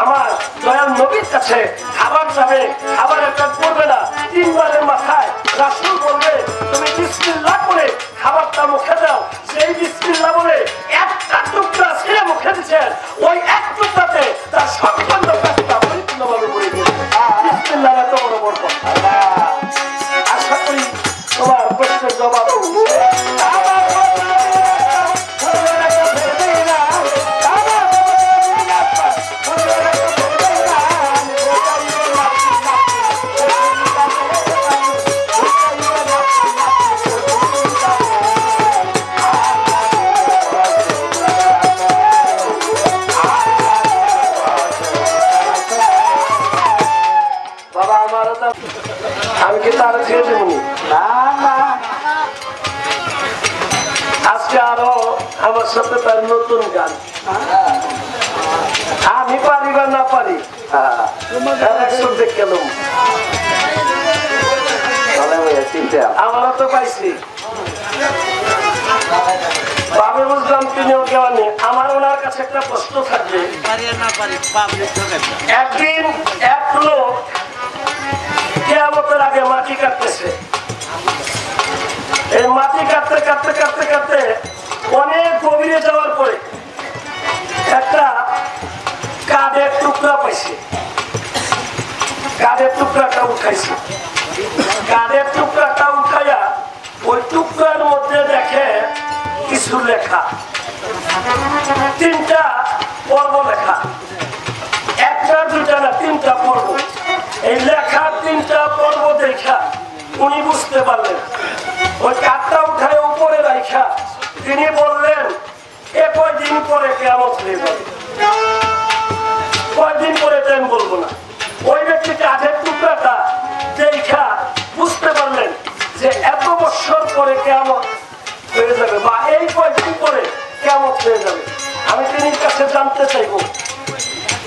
আমার দয়াল নবীর কাছে খাবার যাবে, খাবারের পেট পড়বে না। 3 বারের মাথায় রাসূল বলবে তুমি বিসমিল্লাহ করে খাবারটা মুখে দাও। সেই বিসমিল্লাহ বলে একটা টুকরা ছেড়ে মুখে দিচ্ছেন, ওই এক টুকরাতে তার সম্পূর্ণ পেটটা পরিপূর্ণভাবে ভরে গিয়েছে। বিসমিল্লাহ এত বড় বরকত। আশা করি তোমার প্রশ্নের জবাব আমি কি তার ছেড়ে দেবনি? আজকে আরো আমার সাথে তার নতুন গান, আমি পারি বা না পারি আমারও তো পাইছি। বাবে বুঝলাম তিনিও কেউ নেই। আমার ওনার কাছে একটা প্রশ্ন থাকবে। একদিন এক লোক কিয়ামতের আগে মাটি কাটতেছে। এই মাটি কাটতে কাটতে কাটতে কাটতে অনেক গভীরে যাওয়ার পরে একটা কাঠের টুকরা পাইছে। কাঠের টুকরাটা উঠাইছে। কাঠের টুকরাটা উঠাইয়া ওই টুকরার মধ্যে দেখে কিছু লেখা, 3টা পর্ব লেখা, 1টা 2টা না 3টা পর্ব। এই লেখা 3টা পর্ব দেখা উনি বুঝতে পারলেন। ওই কাঠটা উঠায় উপরে রাখা তিনি বললেন এ কয়দিন পরে কিয়ামত হয়ে যাবে। কয়দিন পরে দেন বলবো না। ওই ব্যক্তি কাঠের টুকরাটা দেখা বুঝতে পারলেন যে এত বছর পরে কিয়ামত হয়ে যাবে বা এই কয়দিন পরে কিয়ামত হয়ে যাবে। আমি তিনি কাছে জানতে চাইব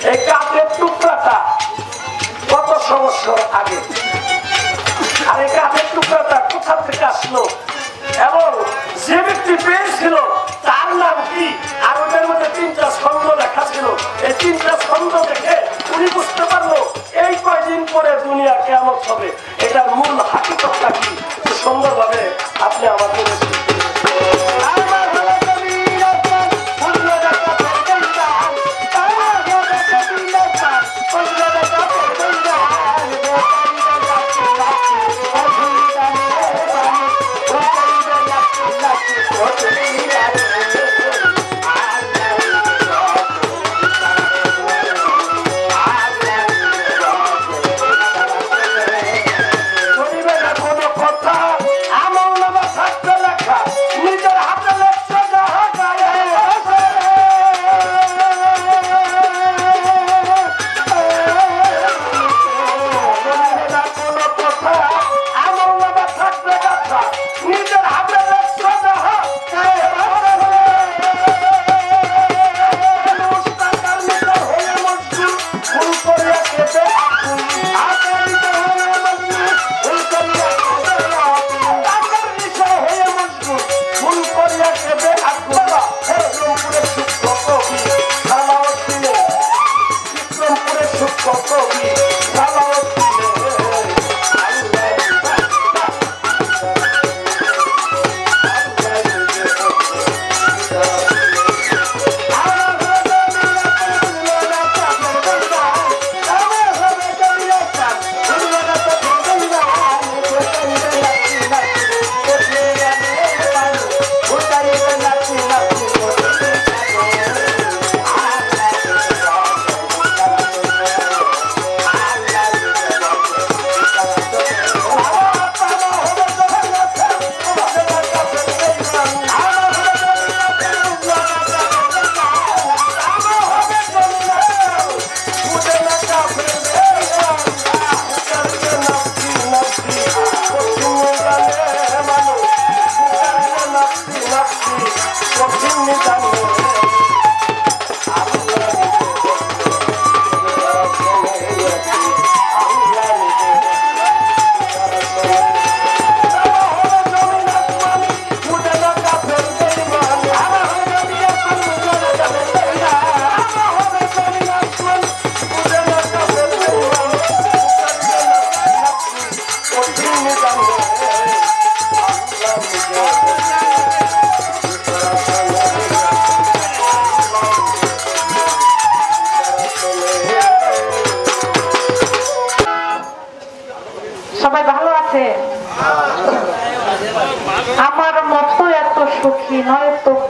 এই কাঠের টুকরাটা কত বছর আগে, আর এই কাঠের টুকরাটা কোথা থেকে আসলো এবং যে ব্যক্তি পেয়েছিল তার নাম কি। আর ওদের মধ্যে 3টা ছন্দ লেখা ছিল। এই 3টা ছন্দ দেখে উনি বুঝতে পারলো এই কয়দিন পরে দুনিয়া কিয়ামত হবে। এটার মূল হাকিকতটা কি সুন্দরভাবে আপনি আমাকে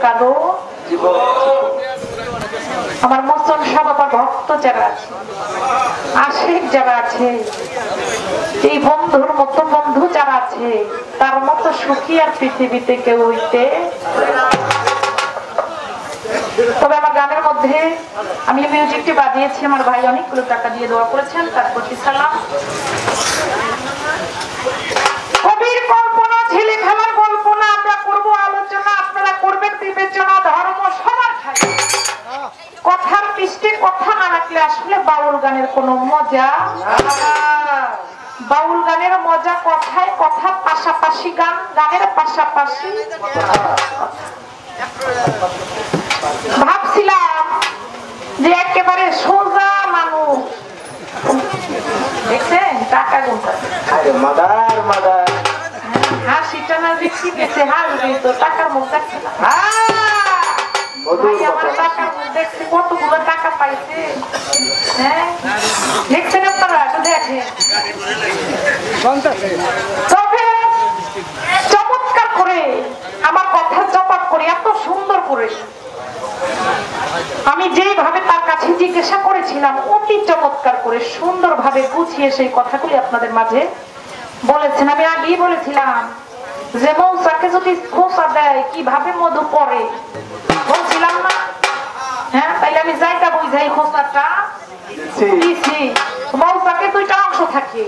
কারো আমার মতন সব আমার ভক্ত যারা আছে, আশিক যারা আছে, এই বন্ধুর মতো বন্ধু যারা আছে, তার মতো সুখী আর পৃথিবীতে কেউ হইতে। তবে আমার গানের মধ্যে আমি মিউজিকটি বাজিয়েছি, আমার ভাই অনেকগুলো টাকা দিয়ে দোয়া করেছেন, তার প্রতি সালাম। কবির কল্পনা, ছেলে খেলার কল্পনা আমরা করবো আলোচনা, আপনারা করবেন বিবেচনা। ধর্ম সবার থাকে, কথার পৃষ্ঠে কথা না রাখলে আসলে বাউল গানের কোনো মজা। বাউল গানের মজা কথায় কথা, পাশাপাশি গান, গানের পাশাপাশি। ভাবছিলাম যে একেবারে সোজা মানুষ, দেখছেন টাকা গুনতে হাসিটা না দেখছি পেছে হাসবে তো টাকার মুখ দেখছে না। আমার টাকার মুখ দেখছে, কতগুলো টাকা পাইছে। হ্যাঁ দেখছেন আপনারা, একটু দেখেন। তবে চমৎকার করে আমার কথার জবাব করে, এত সুন্দর করে আমি যেইভাবে তার কাছে জিজ্ঞাসা করেছিলাম, অতি চমৎকার করে সুন্দরভাবে গুছিয়ে সেই কথাগুলি আপনাদের মাঝে বলেছেন। আমি আগেই বলেছিলাম যে মৌচাকে যদি খোসা দেয় কিভাবে মধু পড়ে, বলছিলাম না? হ্যাঁ, তাইলে আমি জায়গা বুঝাই খোসাটা দিছি। মৌচাকে দুইটা অংশ থাকে,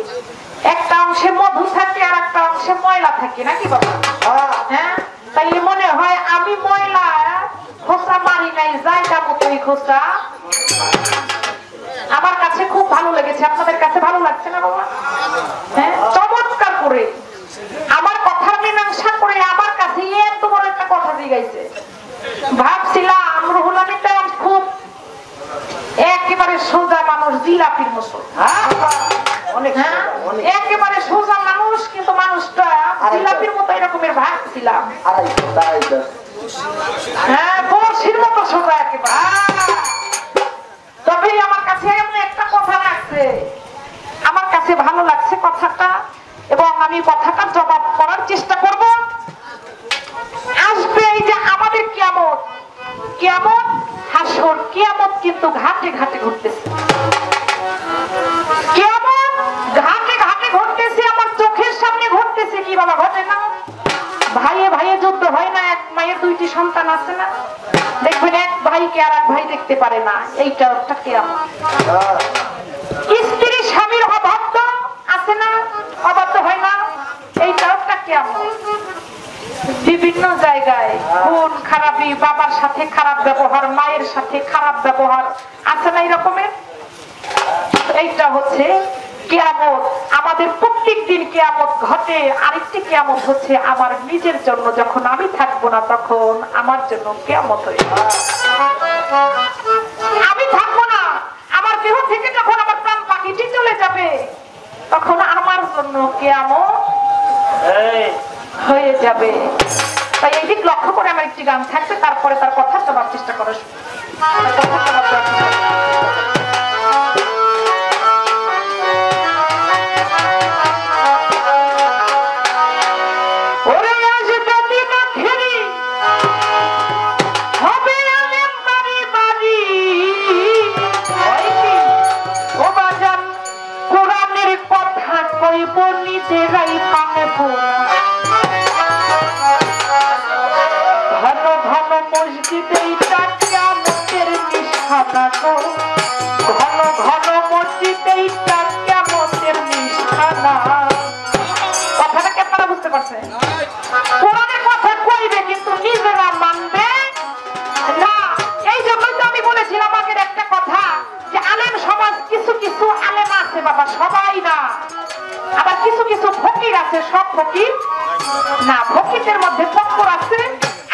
একটা অংশে মধু থাকে আর একটা অংশে ময়লা থাকে, নাকি বাবা? হ্যাঁ, তাইলে মনে হয় আমি ময়লা খোসা মারি নাই, জায়গা মতোই খোসা। আমার কাছে খুব ভালো লেগেছে, আপনাদের কাছে ভালো লাগছে না বাবা? হ্যাঁ, চমৎকার করে আমার কথার মীমাংসা করে আমার কাছে এত বড় একটা কথা দিয়ে গেছে। ভাবছিলাম রুহুল আমিন খুব একেবারে সোজা মানুষ, জিলাপির মতো। একেবারে সোজা মানুষ, কিন্তু মানুষটা জিলাপির মতো এরকমের ভাবছিলাম। হ্যাঁ, বর্ষির মতো সোজা একেবারে। তবে আমার কাছে এমন একটা কথা লাগছে, আমার কাছে ভালো লাগছে কথাটা, এবং আমি কথাটার জবাব করার চেষ্টা করব। আসবে এই যে আমাদের কিয়ামত, কিয়ামত হাসর, কিয়ামত কিন্তু ঘাটে ঘাটে ঘটতেছে। কিয়ামত ঘাটে ঘাটে ঘটতেছে, আমার চোখের সামনে ঘটতেছে। কি বাবা ঘটে না? ভাইয়ে ভাইয়ে যুদ্ধ হয় না? এক মায়ের দুইটি সন্তান আছে না? দেখবেন এক ভাইকে আর এক ভাই দেখতে পারে না, এইটা একটা কিয়ামত। স্ত্রী স্বামীর অবাধ্য আছে না? অবাধ্য হয় না? এইটা একটা কিয়ামত। বিভিন্ন জায়গায় খুন খারাপি, বাবার সাথে খারাপ ব্যবহার, মায়ের সাথে খারাপ ব্যবহার আছে না এরকমের? এইটা হচ্ছে কিয়ামত। আমাদের প্রত্যেক দিন কিয়ামত ঘটে। আরেকটি কিয়ামত হচ্ছে আমার নিজের জন্য, যখন আমি থাকবো না তখন আমার জন্য কিয়ামত হয়ে যাবে। আমি থাকবো না, আমার দেহ থেকে যখন আমার প্রাণ পাখিটি চলে যাবে তখন আমার জন্য কিয়ামত হয়ে যাবে। তাই এই দিক লক্ষ্য করে আমার একটি গান থাকবে, তারপরে তার কথার জবাব চেষ্টা করার নিজেরাই পানে ঘন ঘন মসজিদে কিয়ামতের নিশানা গো, ঘন ঘন মসজিদে কিয়ামতের নিশানা। কথাটা কি আপনারা বুঝতে পারছেন? কোরআনের কথা কইবে কিন্তু নিজেরা মানবে না। এই জন্যই তো আমি বলেছিলাম আগের একটা কথা যে আলেম সমাজ, কিছু কিছু আলেম আছে বাবা, সবাই না। আবার কিছু কিছু ফকির আছে, সব ফকির না। ফকিরদের মধ্যে চক্কর আছে,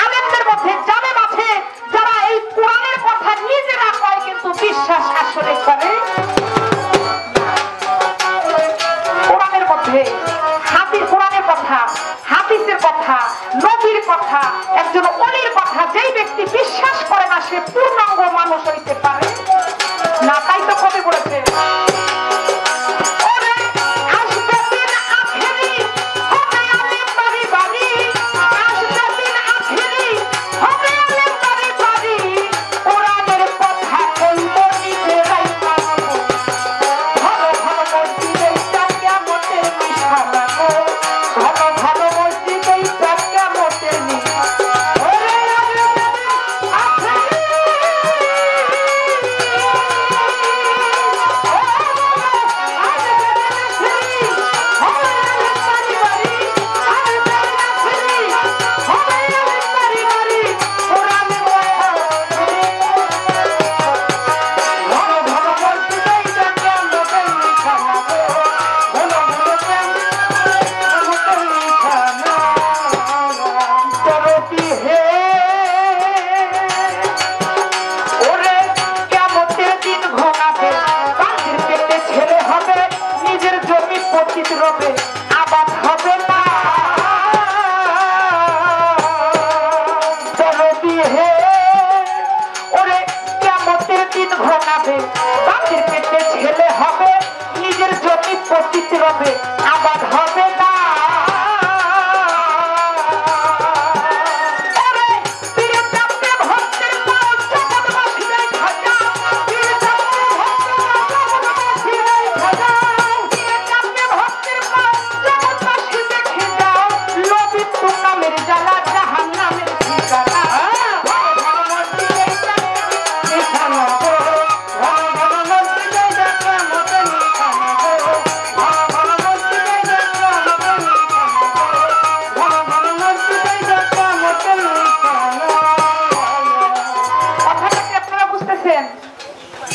আলেমদের মধ্যে জালেম আছে, যারা এই কোরআনের কথা নিজেরা কয় কিন্তু বিশ্বাস আসলে করে। কোরআনের মধ্যে কোরআনের কথা, হাদিসের কথা, নবীর কথা, একজন ওলির কথা যেই ব্যক্তি বিশ্বাস করে না সে পূর্ণাঙ্গ মানুষ হইতে পারে না। তাই তো কবি বলেছে, হবে হবে, বাপের পেটে ছেলে হবে, নিজের জমি পতিত রবে, আবাদ হবে না।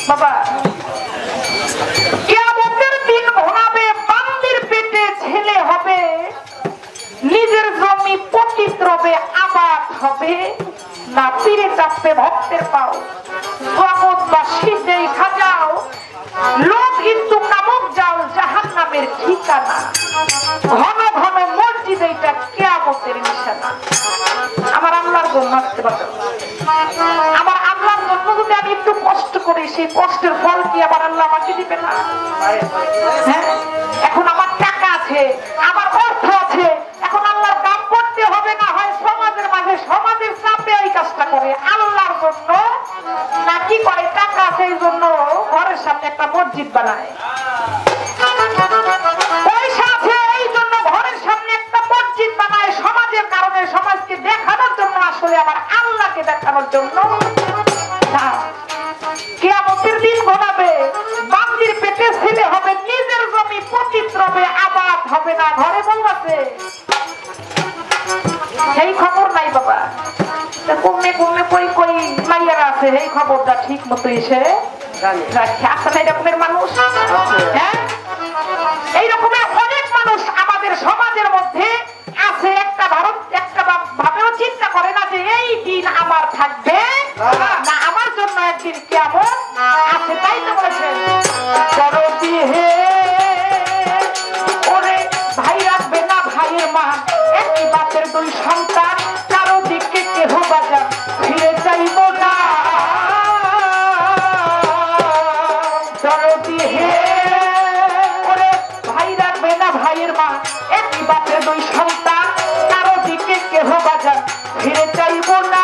বাবা, কিয়ামতের দিন ঘনাবে, বান্দির পেটে ছেলে হবে, নিজের জমি পতিত রবে, আবাদ হবে না। পীরে চাপবে ভক্তের পাও, জগৎবাসী যেই খাজাও, লোক কিন্তু নামক যাও জাহান্নামের ঠিকানা। ঘন ঘন মসজিদ, এইটা কিয়ামতের নিশানা। আমার আল্লাহর জন্য আসতে পারবে, আমার আল্লাহর জন্য যদি আমি একটু কষ্ট করি, সেই কষ্টের ফল কি আমার আল্লাহ আমাকে দিবে না? হ্যাঁ, এখন আমার টাকা আছে, আমার অর্থ আছে, এখন আল্লাহর কাম করতে হবে না হয় সমাজের মাঝে, সমাজের চাপে এই কাজটা করে। আল্লাহর জন্য নাকি করে, টাকা আছে এই জন্য ঘরের সামনে একটা মসজিদ বানায়, পয়সা আছে এই জন্য ঘরের সামনে একটা মসজিদ বানায়, সমাজের কারণে, সমাজকে দেখানোর জন্য, আসলে আমার আল্লাহকে দেখানোর জন্য না। কিয়ামতের দিন ঘনাবে, বান্দির পেটে ছেলে হবে, নিজের জমি পতিত রবে, আবাদ হবে না। ঘরে বউ আছে, সেই খবর নাই বাবা, কমে কমে কই কই মাইয়ারা আছে, এই খবরটা ঠিক মতো এসে রাখে। আসলে এরকমের মানুষ, হ্যাঁ, এই রকমের অনেক মানুষ আমাদের সমাজের মধ্যে আছে। একটা ভাবেও চিন্তা করে না যে এই দিন আমার থাকবে না, আমার জন্য একদিন কেমন আছে। তাই তো বলেছেন, দরদি হে ওরে ভাই রাখবে না ভাইয়ের মা, একই বাপের দুই সন্তান, কারো দিকে কেহ বাজার ফিরে যাইব না। দরদি হে ওরে ভাই রাখবে না ভাইয়ের মা, একই বাপের দুই সন্তান, কারো দিকে কেহ বাজার ফিরে যাইব না।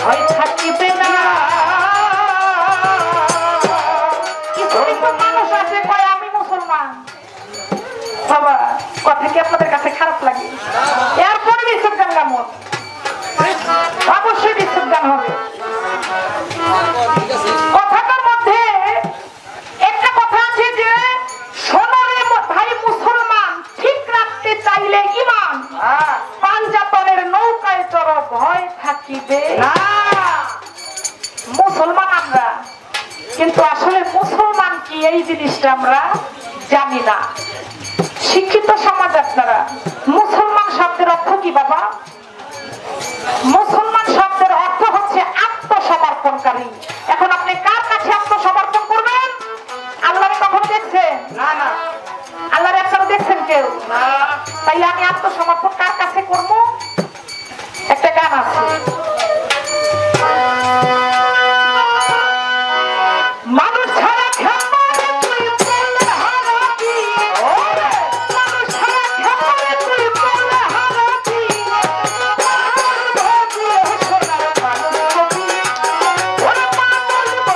ভয় থাকিবে না। মানুষ আছে কয় আমি মুসলমান, বাবা কথা কি আপনাদের কাছে খারাপ লাগে? এরপরে বিশুদ্ধ গান গামন, অবশ্যই বিশুদ্ধ গান হবে। কথাটার মধ্যে একটা কথা আছে যে শোনো রে ভাই মুসলমান, ঠিক রাখতে চাইলে ইমান, পাঞ্জাতনের নৌকায় চড়ো ভয় থাকিবে না। মুসলমান আমরা, কিন্তু আসলে মুসলমান কি এই জিনিসটা আমরা জানি না। শিক্ষিত সমাজ আপনারা, মুসলমান শব্দের অর্থ কি বাবা? মুসলমান শব্দের অর্থ হচ্ছে আত্মসমর্পণকারী। এখন আপনি কার কাছে আত্মসমর্পণ করবেন? আল্লাহরে কখন দেখছেন? না না। আল্লাহরে একসাথে দেখছেন কেউ? না। তাই আমি আত্মসমর্পণ কার কাছে করবো? একটা গান আছে, মানুষ ছাড়া খেপারে তুই বলে হারাবি, মানুষ ছাড়া খেপারে তুই বলে হারাবি, ভাবি সোনার মানুষ কবি, ওরে মানুষ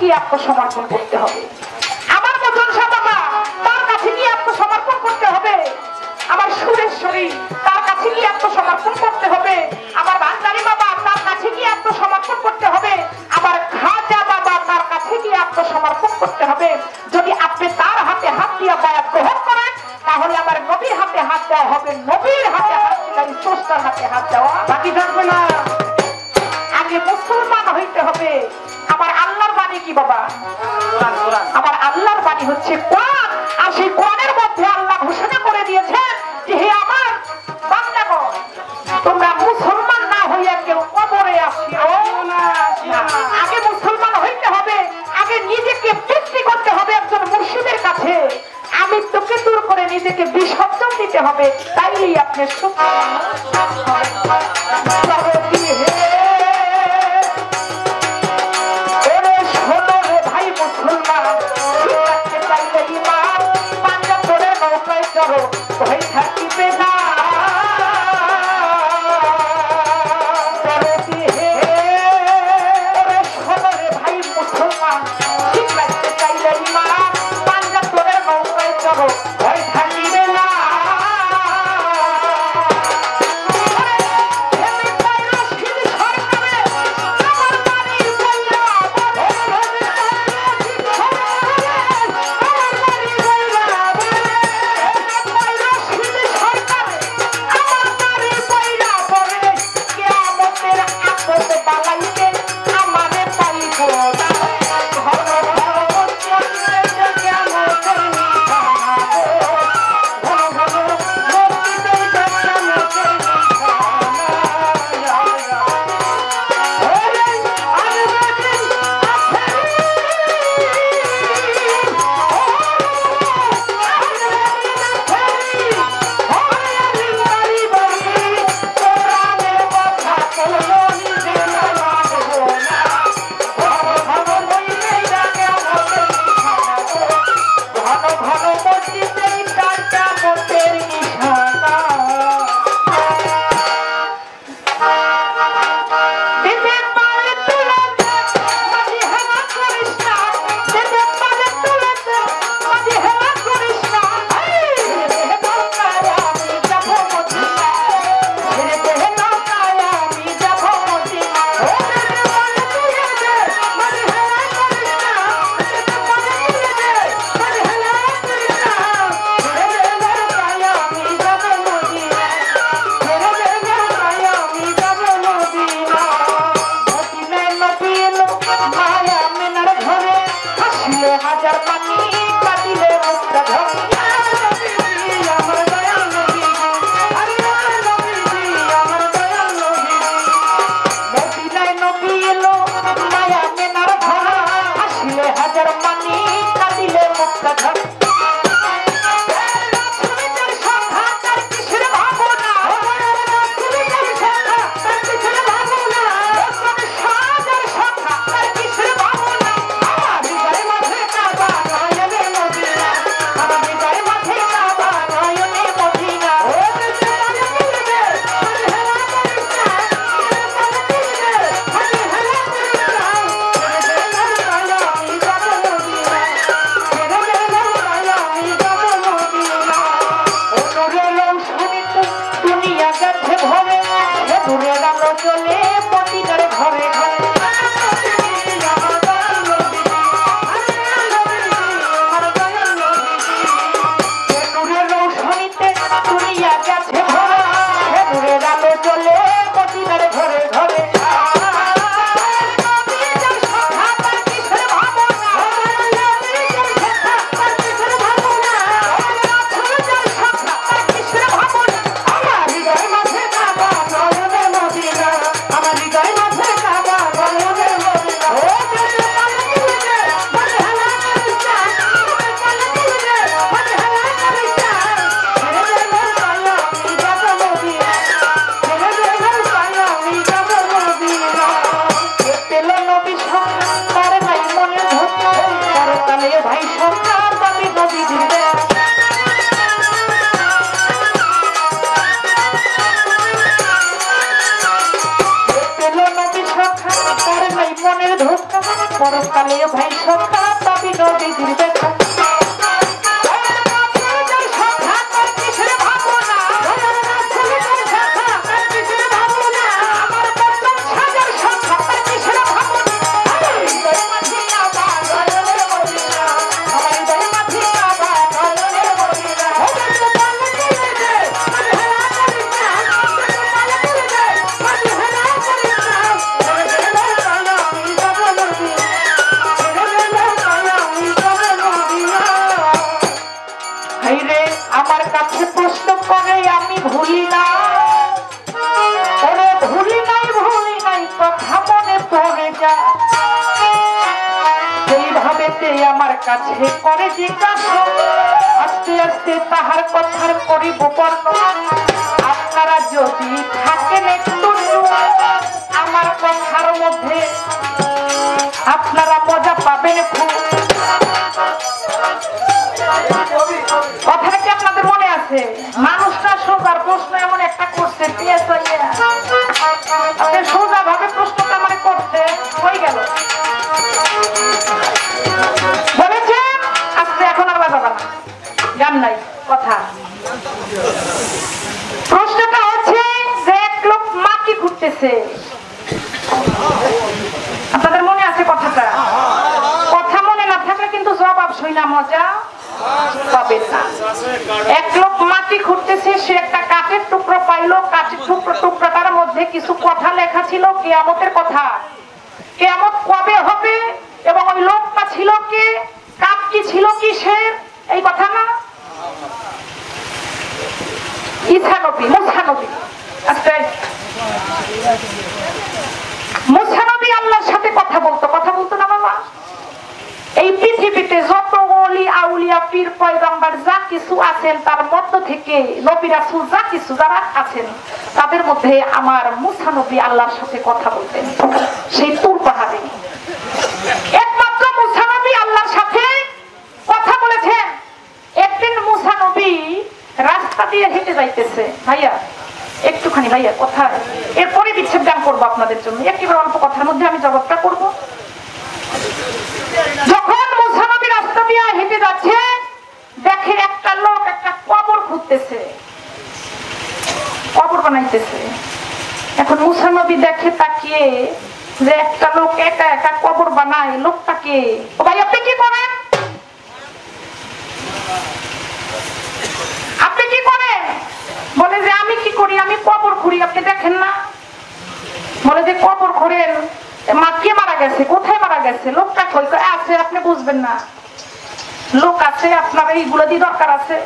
গিয়ে আত্মসমর্পণ করতে হবে। আমার মতন বাবা তার কাছে গিয়ে আত্মসমর্পণ করতে হবে। আমার সুরেশ্বরী তার কাছে গিয়ে আত্মসমর্পণ করতে হবে। আমার ভান্ডারী বাবা তার কাছে গিয়ে আত্মসমর্পণ করতে হবে। আমার খাজা বাবা তার কাছে গিয়ে আত্মসমর্পণ করতে হবে। যদি আপনি তার হাতে হাত দিয়ে বায়াত গ্রহণ করেন তাহলে আমার নবীর হাতে হাত দেওয়া হবে। নবীর হাতে হাত দিলে স্রষ্টার হাতে হাত দেওয়া বাকি থাকবে না। আগে মুসলমান হইতে হবে। আমার আল্লাহর বাণী কি বাবা? আমার আল্লাহর বাণী হচ্ছে কোরআন। আর সেই কোরআনের মধ্যে আল্লাহ ঘোষণা করে দিয়েছেন যে হে আমার বান্দাগণ, তোমরা মুসলমান না হইয়া কেউ কবরে আসিও না। আগে মুসলমান হইতে হবে। আগে নিজেকে তৃপ্তি করতে হবে একজন মুর্শিদের কাছে। আমি তোকে দূর করে নিজেকে বিসর্জন দিতে হবে। তাইলেই আপনি সুখ ভয় থাকিবে না। ভাই মুসলমান ঠিক রাখতে চাইলে ইমান পাঞ্জাব তোরে নৌকায় চড়ো ভয় থাকিবে না। পরকালে ভাই সখা তবে নবীজির দেখা আমার কাছে প্রশ্ন করে আমি ভুলি না ওরে ভুলি নাই কথা মনে পড়ে যা সেইভাবেতে আমার কাছে করে জিজ্ঞাসা আস্তে আস্তে তাহার কথার করিব বর্ণনা আপনারা যদি থাকেন একটু আমার কথার মধ্যে আপনারা মজা পাবেন খুব কথাটা কি আপনাদের মনে আছে মানুষটা সোজার প্রশ্ন এমন একটা করছে আপনি সোজা ভাবে প্রশ্নটা মানে করতে হয়ে গেল বলেছেন আজকে এখন আর বাজাবে না গান নাই কথা প্রশ্নটা হচ্ছে যে এক লোক মাটি ঘুরতেছে আপনাদের মনে আছে কথাটা কথা মনে না থাকলে কিন্তু জবাব শুই না মজা পাবেন না এক লোক মাটি খুঁড়তেছে সে একটা কাঠের টুকরো পাইলো কাঠের টুকরোটার মধ্যে কিছু কথা লেখা ছিল কিয়ামতের কথা কিয়ামত কবে হবে এবং ওই লোকটা ছিল কে কাঠটি ছিল কিসের এই কথা না ঈসা নবী মুসা নবী আচ্ছা মুসা নবী আল্লাহর সাথে কথা বলতো না বাবা এই পৃথিবীতে যত ওলি আউলিয়া পীর পয়গম্বর যা কিছু আছেন তার মধ্য থেকে নবী রাসূল যা কিছু যারা আছেন তাদের মধ্যে আমার মুসা নবী আল্লাহর সাথে কথা বলতেন সেই তুর পাহাড়ে একমাত্র মুসা নবী আল্লাহর সাথে কথা বলেছেন একদিন মুসা নবী রাস্তা দিয়ে হেঁটে যাইতেছে ভাইয়া একটুখানি ভাইয়া কথা এরপরে বিচ্ছেদ গান করবো আপনাদের জন্য একেবারে অল্প কথার মধ্যে আমি জবাবটা করবো যখন মুসা নবী রাস্তা দিয়ে হেঁটে যাচ্ছে দেখে একটা লোক একটা কবর খুঁড়তেছে কবর বানাইতেছে এখন মুসা নবী দেখে তাকিয়ে যে একটা লোক একা একা কবর বানায় লোকটাকে ও ভাই আপনি কি করেন বলে যে আমি কি করি আমি কবর খুঁড়ি আপনি দেখেন না বলে যে কবর খোঁড়েন মা কে মারা গেছে কোথায় মারা গেছে লোকটা কই আছে আপনি বুঝবেন না লোক আছে আপনার এইগুলো দিয়ে দরকার আছে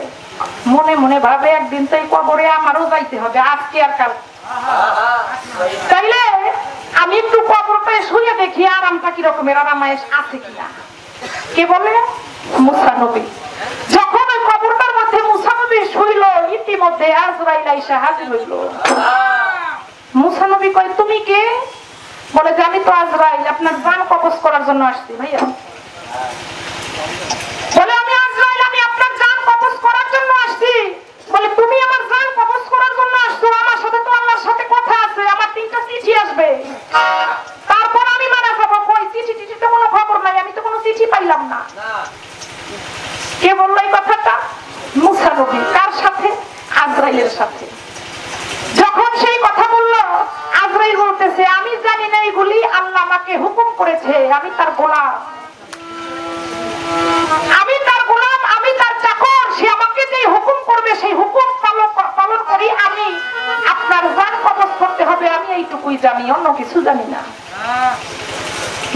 মনে মনে ভাবে একদিন তো এই কবরে আমারও যাইতে হবে আজকে আর কাল তাইলে আমি একটু কবরটায় শুয়ে দেখি আরামটা কিরকমের আরামায়েশ আছে কিনা কে বলে মুসা নবী যখন ওই কবরটার মধ্যে মুসা নবী শুইল ইতিমধ্যে আজরাইল আইসা হাজির হইল মুসা নবী কয় তুমি কে বলে যে আমি তো আজরাইল আপনার জান কবজ করার জন্য আসছি ভাইয়া বলে আমি আজরাইল আমি আপনার জান কবজ করার জন্য আসছি বলে তুমি আমার জান কবজ করার জন্য আসছো আমার সাথে তো আল্লাহর সাথে কথা আছে আমার 3টা চিঠি আসবে তারপর আমি মারা যাবো কই চিঠি তো কোনো খবর নাই আমি তো কোনো চিঠি পাইলাম না কে বললো এই কথাটা মুসা নবী কার সাথে আজরাইলের সাথে যখন সেই কথা বললো আজরাইল বলতেছে আমি জানি না এগুলি আল্লাহ আমাকে হুকুম করেছে আমি তার গোলাম আমি তার চাকর সে আমাকে যে হুকুম করবে সেই হুকুম পালন করি আমি আপনার জান কবজ করতে হবে আমি এইটুকুই জানি অন্য কিছু জানি না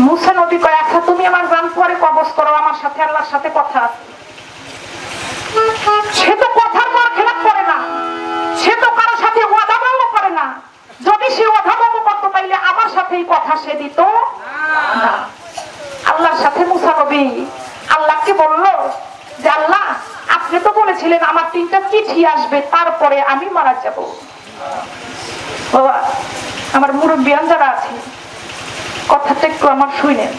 মুসা নবী কয় আচ্ছা তুমি আমার জান পরে কবজ করো আমার সাথে আল্লাহর সাথে কথা আছে সে তো কথার পর খেলাপ করে না সে তো কারো সাথে ওয়াদা ভঙ্গ করে না যদি সে ওয়াদা ভঙ্গ করতো তাইলে আমার সাথেই কথা সে দিত না আল্লাহর সাথে মুসা নবী আল্লাহকে বললো যে আল্লাহ আপনি তো বলেছিলেন আমার 3টা চিঠি আসবে তারপরে আমি মারা যাব বাবা আমার মুরব্বিয়ান যারা আছে কথাটা একটু আমার শুনেন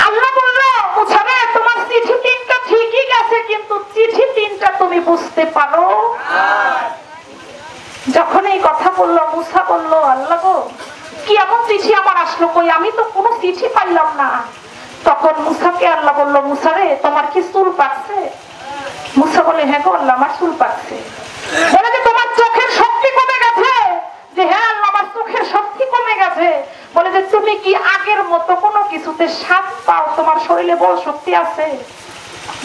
আল্লাহ বললো মুসা রে তোমার চিঠি 3টা ঠিকই গেছে কিন্তু চিঠি 3টা তুমি বুঝতে পারো যখন এই কথা বললো মুসা বললো আল্লাহ গো কি এমন চিঠি আমার আসলো, কই আমি তো কোনো চিঠি পাইলাম না। তখন মুসাকে আল্লাহ বলল, মুসা রে তোমার কি চুল পাকছে? মুসা বলে, হ্যাঁ গো আল্লাহ আমার চুল পাকছে। বলে যে তোমার চোখের শক্তি কমে গেছে? যে হ্যাঁ আল্লাহ আমার চোখের শক্তি কমে গেছে। বলে যে তুমি কি আগের মতো কোনো কিছুতে স্বাদ পাও? তোমার শরীরে বল শক্তি আছে?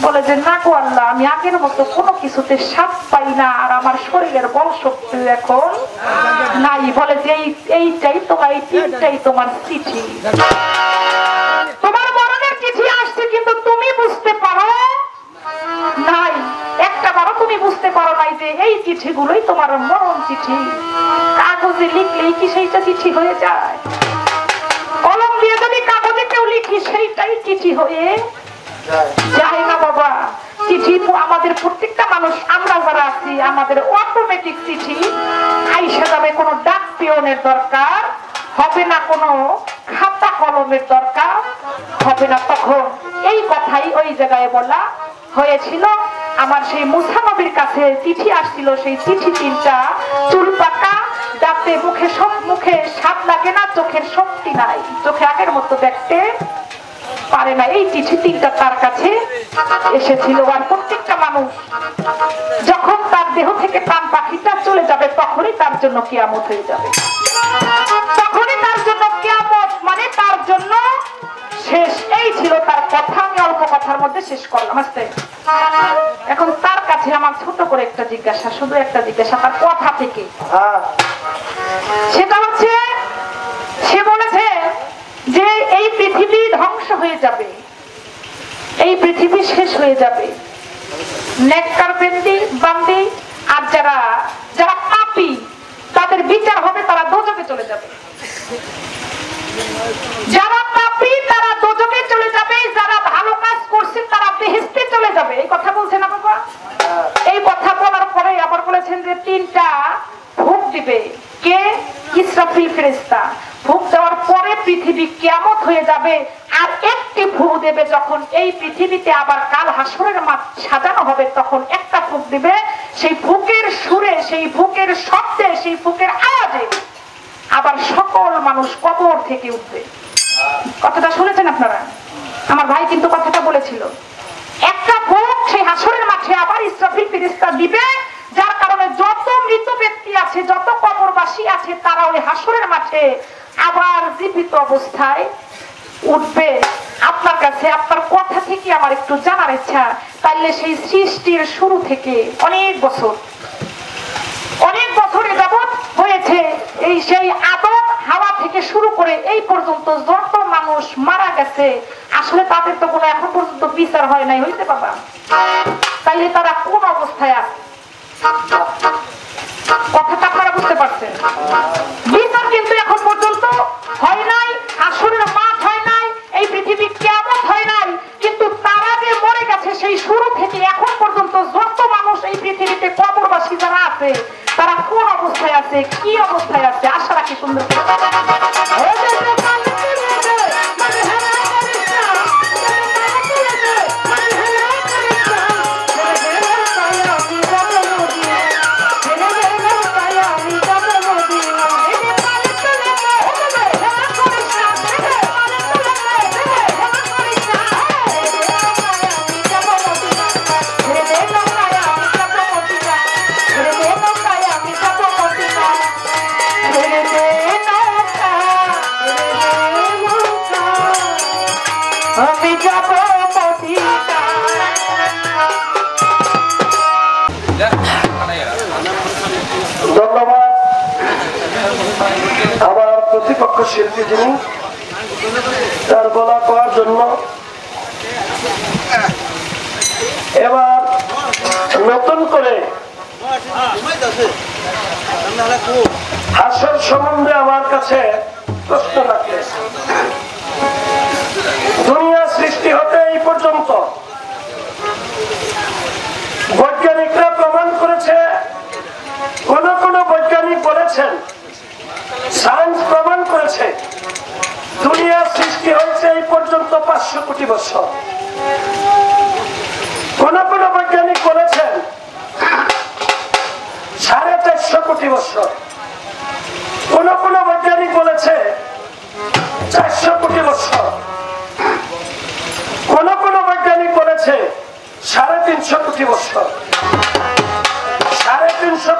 বলে যে না গো আল্লাহ আমি আগের মতো কোনো কিছুতে স্বাদ পাই না, আর আমার শরীরের বল শক্তি এখন নাই। বলে যে এইটাই তোমার, এই তিনটাই তোমার চিঠি, তোমার মরণের চিঠি আসছে, কিন্তু তুমি বুঝতে পারো নাই, একটা বারো তুমি বুঝতে পারো নাই যে এই চিঠিগুলোই তোমার মরণ চিঠি। কাগজে লিখলেই কি সেইটা চিঠি হয়ে যায়? কলম দিয়ে যদি কাগজে কেউ লিখি সেইটাই চিঠি হয়ে যায় না বাবা। চিঠি আমাদের প্রত্যেকটা মানুষ, আমরা যারা আছি, আমাদের অটোমেটিক চিঠি আইসা যাবে। কোনো ডাক পিয়নের দরকার হবে না, কোনো খাতা কলমের দরকার হবে না। তখন এই কথাই ওই জায়গায় বলা হয়েছিল। আমার সেই মুসা নবীর কাছে চিঠি আসছিল, সেই চিঠি তিনটা, চুল পাকা, দাঁতে মুখে সব, মুখে স্বাদ লাগে না, চোখের শক্তি নাই, চোখে আগের মতো দেখতে পারে না। এই চিঠি তিনটা তার কাছে এসেছিল। আর প্রত্যেকটা মানুষ যখন তার দেহ থেকে প্রাণ পাখিটা চলে যাবে তখনই তার জন্য কিয়ামত হয়ে যাবে, তখনই তার জন্য কিয়ামত, মানে তার জন্য শেষ। এই ছিল তার কথা। আমি অল্প কথার মধ্যে শেষ করলাম। আস্তে এখন তার কাছে আমার ছোট করে একটা জিজ্ঞাসা, শুধু একটা জিজ্ঞাসা তার কথা থেকে। সেটা হচ্ছে, সে বলেছে যে এই পৃথিবী ধ্বংস হয়ে যাবে, এই পৃথিবী শেষ হয়ে যাবে, নেককার বান্দি আর যারা যারা পাপী তাদের বিচার হবে, তারা দোজখে চলে যাবে। যারা পাপী তারা দোজখে চলে যাবে, যারা ভালো কাজ করছে তারা বেহেশতে চলে যাবে। এই কথা বলছেন না বাবা? এই কথা বলার পরে আবার বলেছেন যে তিনটা ফুঁক দিবে কে? ইসরাফিল ফেরেশতা। ফুঁক দেওয়ার পরে পৃথিবী কিয়ামত হয়ে যাবে। আর একটি ফুঁক দেবে যখন এই পৃথিবীতে আবার কাল হাসরের মাঠ সাজানো হবে, তখন একটা ফুঁক দিবে। সেই ফুঁকের সুরে, সেই ফুঁকের শব্দে, সেই ফুঁকের আওয়াজে আবার সকল মানুষ কবর থেকে উঠবে। কথাটা শুনেছেন আপনারা? আমার ভাই কিন্তু কথাটা বলেছিল। একটা ফুঁক সেই হাসরের মাঠে আবার ইসরাফিল ফেরেশতা দিবে, যার কারণে যত মৃত ব্যক্তি আছে, যত কবরবাসী আছে, তারা ওই হাসরের মাঠে আবার জীবিত অবস্থায় উঠবে। আপনার কাছে আপনার কথা থেকে আমার একটু জানার ইচ্ছা, তাইলে সেই সৃষ্টির শুরু থেকে অনেক বছর যাবত হয়েছে, এই সেই আদম হাওয়া থেকে শুরু করে এই পর্যন্ত যত মানুষ মারা গেছে, আসলে তাদের তো কোনো এখন পর্যন্ত বিচার হয় নাই, হইতে বাবা? তাইলে তারা কোন অবস্থায় আছে? কথাটা আপনারা বুঝতে পারছেন? বিচার কিন্তু এখন পর্যন্ত হয় নাই, হাসরের মাঠ হয় নাই, এই পৃথিবী কিয়ামত হয় নাই, কিন্তু তারা যে মরে গেছে সেই শুরু থেকে এখন পর্যন্ত যত মানুষ এই পৃথিবীতে কবরবাসী যারা আছে, তারা কোন অবস্থায় আছে, কি অবস্থায় আছে? আশা রাখি সুন্দর ধন্যবাদ আমার প্রতিপক্ষ শিল্পী যিনি তার গলা করার জন্য। এবার নতুন করে হাসর সম্বন্ধে আমার কাছে প্রশ্ন রাখলে, দুনিয়া সৃষ্টি হতে এই পর্যন্ত বৈজ্ঞানিকরা প্রমাণ করেছে, কোন কোন বৈজ্ঞানিক বলেছেন, সায়েন্স প্রমাণ করেছে, দুনিয়া সৃষ্টি হয়েছে এই পর্যন্ত 500 কোটি বছর। কোন কোন বৈজ্ঞানিক বলেছেন 450 কোটি বছর। কোন কোন বৈজ্ঞানিক বলেছে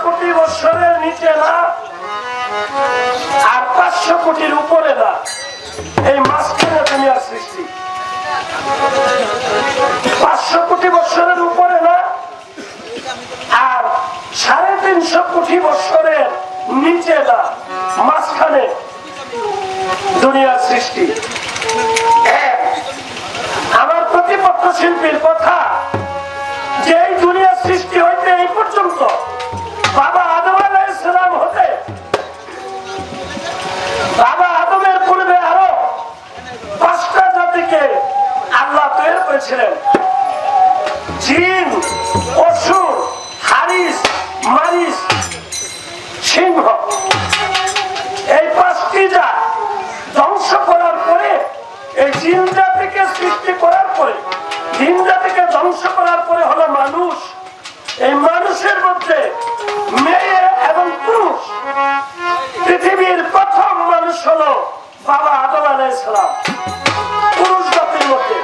কোটি বছরের নিচে না আর 500 কোটির উপরে না, এই মাঝখানে দুনিয়ার সৃষ্টি। 500 কোটি বছরের উপরে না আর 350 কোটি বছরের নিচে না, মাঝখানে দুনিয়ার সৃষ্টি। আমার প্রতিপক্ষ শিল্পীর কথা যে এই দুনিয়ার সৃষ্টি হইতে এই পর্যন্ত বাবা আদম আলাইহিস সালাম হতে বাবা আদমের পূর্বে আরো 5টা জাতিকে আল্লাহ তৈরি করেছিলেন। জিন, অসুর, হারিস, মারিস, সিংহ, এই 5টি জাত ধ্বংস করার পরে এই জিন জাতিকে সৃষ্টি করার পরে জিন জাতিকে ধ্বংস করার পরে হলো মানুষ। এই মানুষের মধ্যে মেয়ে এবং পুরুষ, পৃথিবীর প্রথম মানুষ হলো বাবা আদম আলাইহিস সালাম। পুরুষ জাতির মধ্যে,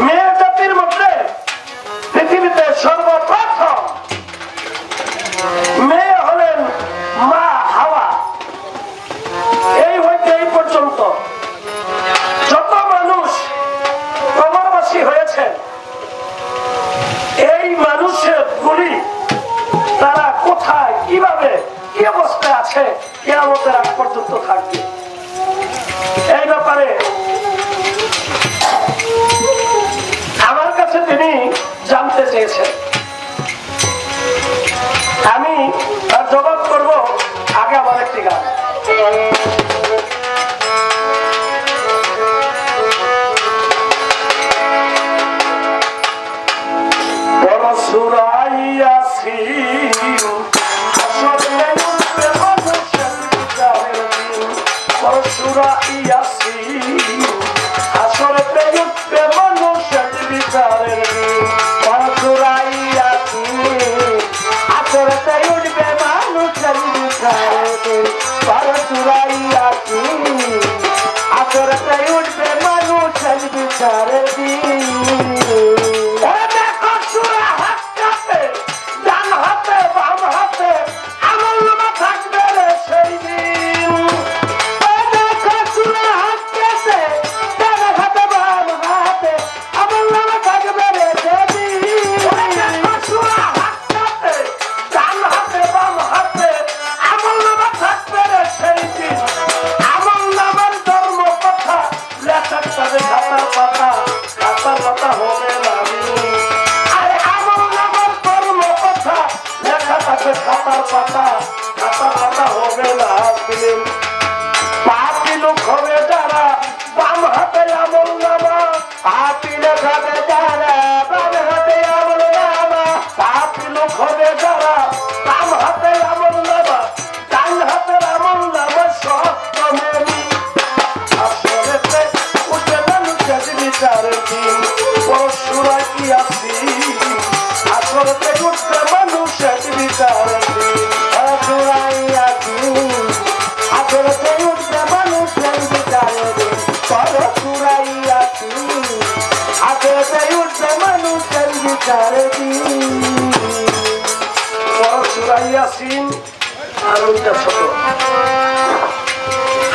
মেয়ে জাতির মধ্যে পৃথিবীতে সর্বপ্রথম মেয়ে হলেন মা হাওয়া। এই হইতে এই পর্যন্ত যত মানুষ কবরবাসী হয়েছে, এই মানুষের গুলি তারা কোথায় কিভাবে কি অবস্থায় আছে কিয়ামতের আগ পর্যন্ত থাকবে। এই ব্যাপারে আমার কাছে তিনি জানতে চেয়েছেন, আমি তার জবাব করব। আগে আমার একটি গান।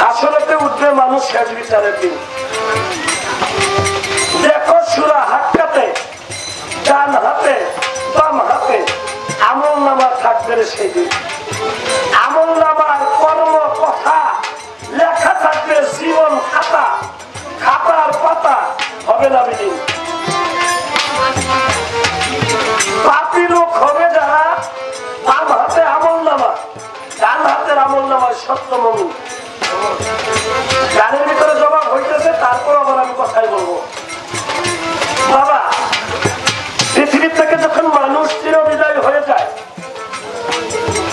হাসরেতে উঠবে মানুষ শেষ বিচারের দিন। দেখো সূরা হাক্কাতে ডান হাতে বাম হাতে আমল নামা থাকবে সেই দিন। আমল নামার কর্ম কথা লেখা থাকবে, জীবন খাতা, খাতার পাতা হবে না বিদিন। পাপী লোক হবে যারা বাম হাতে আমল নামা, ডান হাতের আমল নামায় সত্য মুমিন। গানের ভিতরে জবাব হইতেছে, তারপর আবার আমি কথাই বলবো। বাবা, পৃথিবীর থেকে যখন মানুষ চিরবিদায় হয়ে যায়,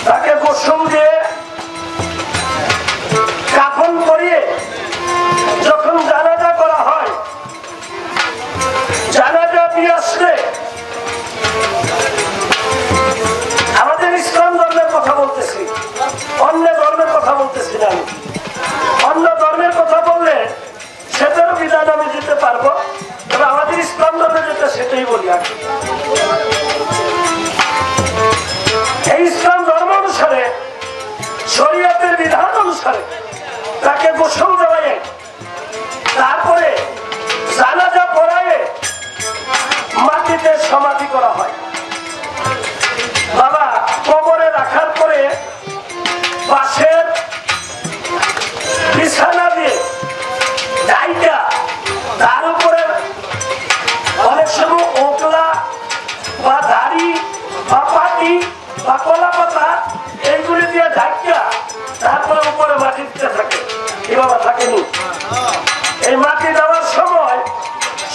তাকে গোসল দিয়ে কাফন করিয়ে যখন জানাজা করা হয়, জানাজা দিয়ে আসলে আমাদের ইসলাম ধর্মের কথা বলতেছি, অন্য ধর্মের কথা বলতেছি না। আমি অন্য ধর্মের কথা বললে সেটারও বিধান আমি দিতে পারবো। ঢাকিয়া তারপরে উপরে মাটি দিতে থাকে। কি বাবা থাকেনি? এই মাটি দেওয়ার সময়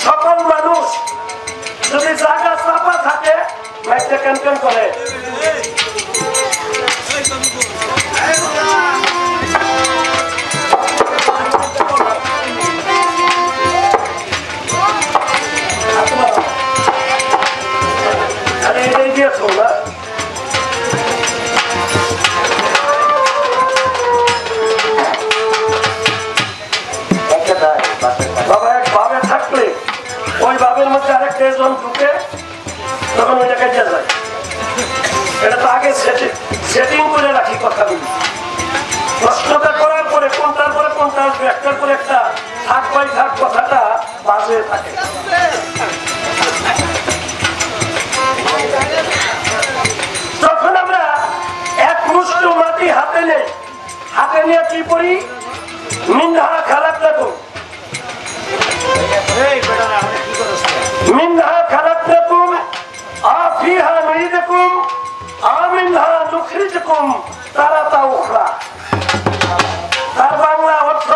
সকল মানুষ যদি জায়গা চাপা থাকে মাটিটা ক্যান করে। বাবা একভাবে থাকলে ওই ভাবের মধ্যে আরেকটা জন ঢুকে তখন ওইটা কেটে যায়। এটা তো আগে সেটিং করে রাখি কথাগুলি। প্রশ্নটা করার পরে কোনটার পরে কোনটা আসবে, একটার পরে একটা থাক বাই থাক কথাটা বাজে থাকে। তখন আমরা এক মুষ্টি মাটি হাতে নেই, হাতে নিয়ে কি করি? মিনহা খালাকনাকুম মিনহা খালাকনাকুম আফিহা নুইদুকুম আমিনহা নুখরিজুকুম তারাতা উখরা। তার বাংলা অর্থ,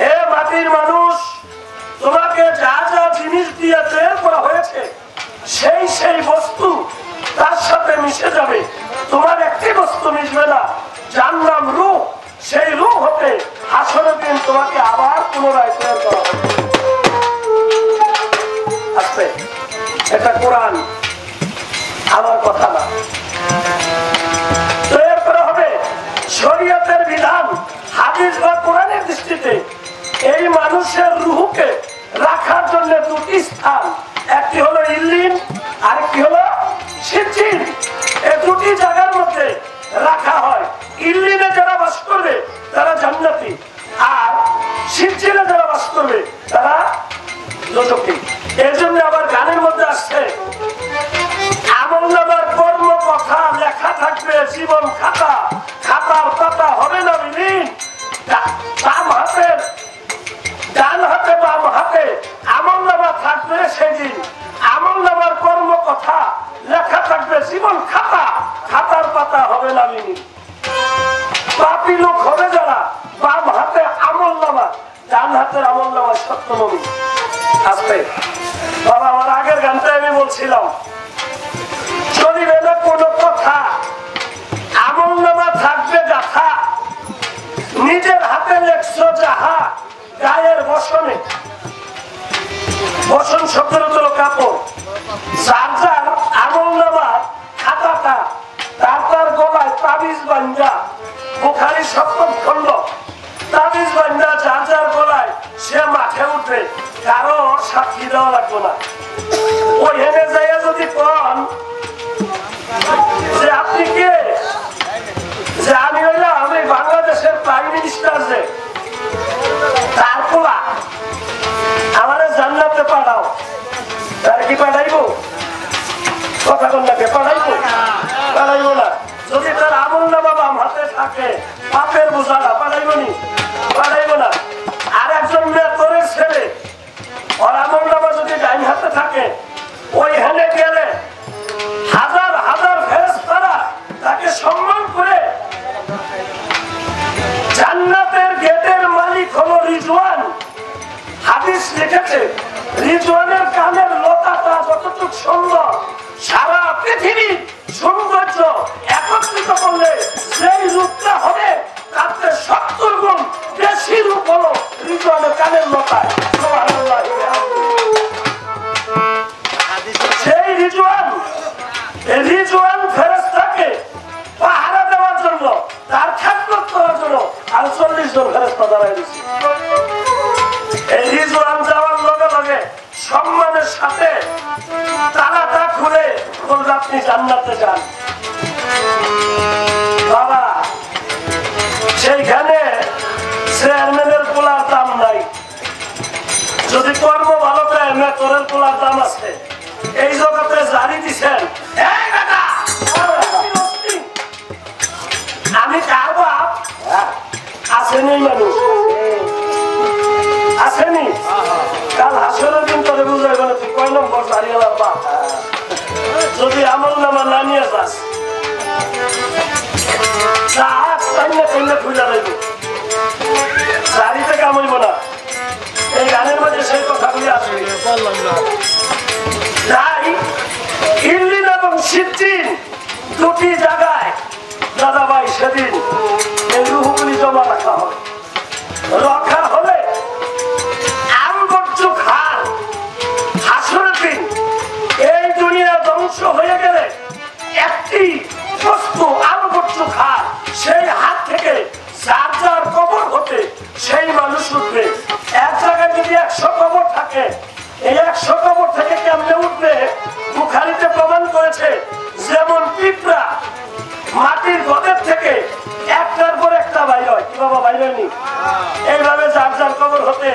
হে মাটির মানুষ, তোমাকে যা যা জিনিস দিয়ে তৈরি করা হয়েছে সেই সেই বস্তু তার সাথে মিশে যাবে। তোমার একটি বস্তু মিশবে না, যার নাম রূহ। সেই রূহ হতে হাসরের দিন তোমাকে আবার পুনরায় তৈরি করা হবে। আচ্ছা, এটা কোরআন, আমার কথা না। তৈরি করা হবে শরীয়তের বিধান, হাদিস বা কোরআনের দৃষ্টিতে এই মানুষের রূহকে রাখার জন্য দুটি স্থান, একটি হলো ইল্লিন, আরেকটি হলো সিজ্জিন। এই দুটি জায়গার মধ্যে রাখা হয়। ইল্লিনে যারা বাস করবে তারা জান্নাতি, আর সিজ্জিনে যারা বাস করবে তারা দোজখী। এর জন্য আবার গানের মধ্যে আসছে, আমলনামার কর্ম কথা লেখা থাকবে জীবন খাতা, খাতার পাতা হবে না বিলীন। বাম হাতের ডান হাতে বাম হাতে আমলনামা থাকবে সেদিন। আমলনামার কর্ম কথা লেখা থাকবে জীবন খাতা, খাতার পাতা হবে না বিলীন। পাপী লোক হবে যারা, বাম হাতে আমলনামা, ডান হাতের আমলনামা সত্য নবী। আসবে বাবা, আমার আগের গানটা আমি বলছিলাম, চলিবে না কোনো কথা, আমলনামা থাকবে গাথা, নিজের হাতে লেখছো যাহা গায়ের বসনে। বসন শব্দের হলো কাপড়। যার যার আমলনামার খাতাটা তার তার গলায় তাবিজ বান্ধা, বুখারী ৭ম খণ্ড, তাবিজ বান্ধা যার যার গলায় সে মাঠে উঠবে, কারো সাক্ষী দেওয়া লাগবে না। ওই হেনে যাইয়া যদি কন যে আপনি কে, যে আমি হইলাম আমি বাংলাদেশের প্রাইম মিনিস্টার, যে তার পোলা আমারে জান্নাতে পাঠাও, তার কি পাঠাইবো? কথা কন্যাকে পাঠাইবো? পাঠাইবো না। যদি তার আমলনামা বাম হাতে থাকে, পাপের বোঝাটা পাঠাইবো নি? পাঠাইবো না। আর একজন মেয়ের ছেলে, ওর আমলনামা যদি ডাইন হাতে থাকে, ওই হেনে গেলে হাজার হাজার ফেরেশতারা তাকে সম্মান করে জান্নাতের গেটের মালিক হলো রিজওয়ান। হাদিস লিখেছে, রিজওয়ানের কানের লতাটা যতটুকু সুন্দর, সারা পৃথিবীর সৌন্দর্য একত্রিত করলে সেই রূপটা হবে তাতে ৭০ গুণ বেশি রূপ হলো রিজওয়ানের কানের লতায়। সুবহানাল্লাহ। সেই রিজওয়ান ফেরেশতাকে পাহারা দেওয়ার জন্য, তার খেদমত করার জন্য আর ৪০ জন ফেরেশতা দাঁড়ায় দিচ্ছে। এই রিজওয়ান যাওয়ার লগে লগে সম্মানের সাথে তালাটা খুলে বলবে আপনি জান্নাতে যান। বাবা, সেইখানে চেয়ারম্যানের পোলার দাম নাই, যদি কর্ম ভালো দেয় মেটরের পোলার দাম আছে। এই জগতে জারি দিচ্ছেন, আমি কার বাপ? আসেনি মানুষ, আসেনি। কাল হাসরের দিন তোরে বুঝাইব না তুই কয় নম্বর জারিওয়ালার বাপ। যদি আমলনামা না নিয়ে যাস, করলে খুঁজা লাগবে, শাড়িতে কামড়ব না। এই গানের মধ্যে সেই কথাগুলি আসবে। তাই ইল্লিন এবং সিজ্জিন দুটি জায়গায় দাদা ভাই সেদিন এই রুহগুলি জমা রাখা হয়। রক্ষা হলে আমবর্জুক হার হাসরের দিন এই দুনিয়া ধ্বংস হয়ে গেলে একটি বস্তু আমবর্জুক হার, সেই হাত থেকে যার যার কবর হতে সেই মানুষ উঠবে। এক জায়গায় যদি 100 কবর থাকে, এই 100 কবর থেকে কেমনে উঠবে? বুখারীতে প্রমাণ করেছে, যেমন পিঁপড়া মাটির গদের থেকে একটার পর একটা বাইর হয়। কি বাবা বাইর হয়নি? এইভাবে যার যার কবর হতে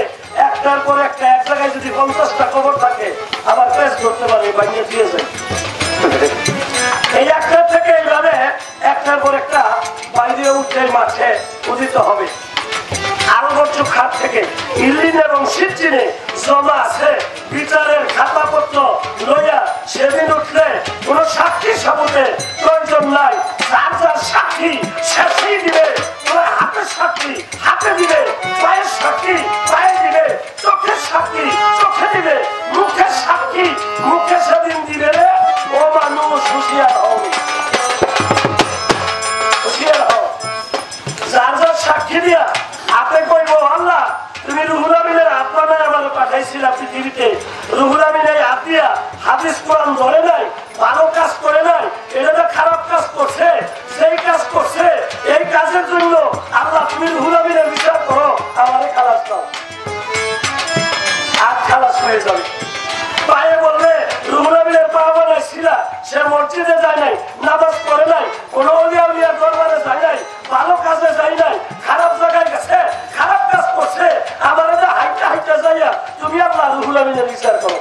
একটার পর একটা, এক জায়গায় যদি 50টা কবর থাকে, আবার পেশ ধরতে পারে, বাইরে দিয়ে যায়। এই একটা থেকে এইভাবে একটার পর একটা বাইরে উঠে মাঠে উদিত হবে। আমবর্জুক হাত থেকে ইল্লিন এবং সিজ্জিনে জমা আছে বিচারের খাতাপত্র লইয়া সেদিন উঠলে কোন সাক্ষী সাবুতে প্রয়োজন নাই। যার যার সাক্ষী শেষেই দিবে। হাতের সাক্ষী হাতে দিবে, পায়ের সাক্ষী পায়ে দিবে, চোখের সাক্ষী চোখে দিবে, মুখের সাক্ষী মুখে সেদিন দিবে। ও মানুষ হুঁশিয়ার হও, হুঁশিয়ার হও। যার যার সাক্ষী দিয়া হাতে কইব, আল্লাহ তুমি রুহুল আমিনের আত্মা নাই আমার পাঠাইছিলা পৃথিবীতে, রুহুল আমিন এই হাত দিয়া হাদিস কোরআন ধরে নাই, ভালো কাজ করে নাই, এটা খারাপ কাজ করছে, সেই কাজ করছে, এই কাজের জন্য আল্লাহ তুমি রুহুল আমিনের বিচার করো, আমারে খালাস দাও। আর খালাস হয়ে যাবে। পায়ে বললে রুহুল আমিনের পা বানাইছিলা, সে মসজিদে যায় নাই, নামাজ পড়ে নাই, কোন ওলিয়া উলিয়ার দরবারে যায় নাই, ভালো কাজে যায় নাই, খারাপ জায়গায় গেছে, খারাপ কাজ করছে, আমার হাইটা হাইটা যাইয়া তুমি আল্লাহ রুহুল আমিনের বিচার করো।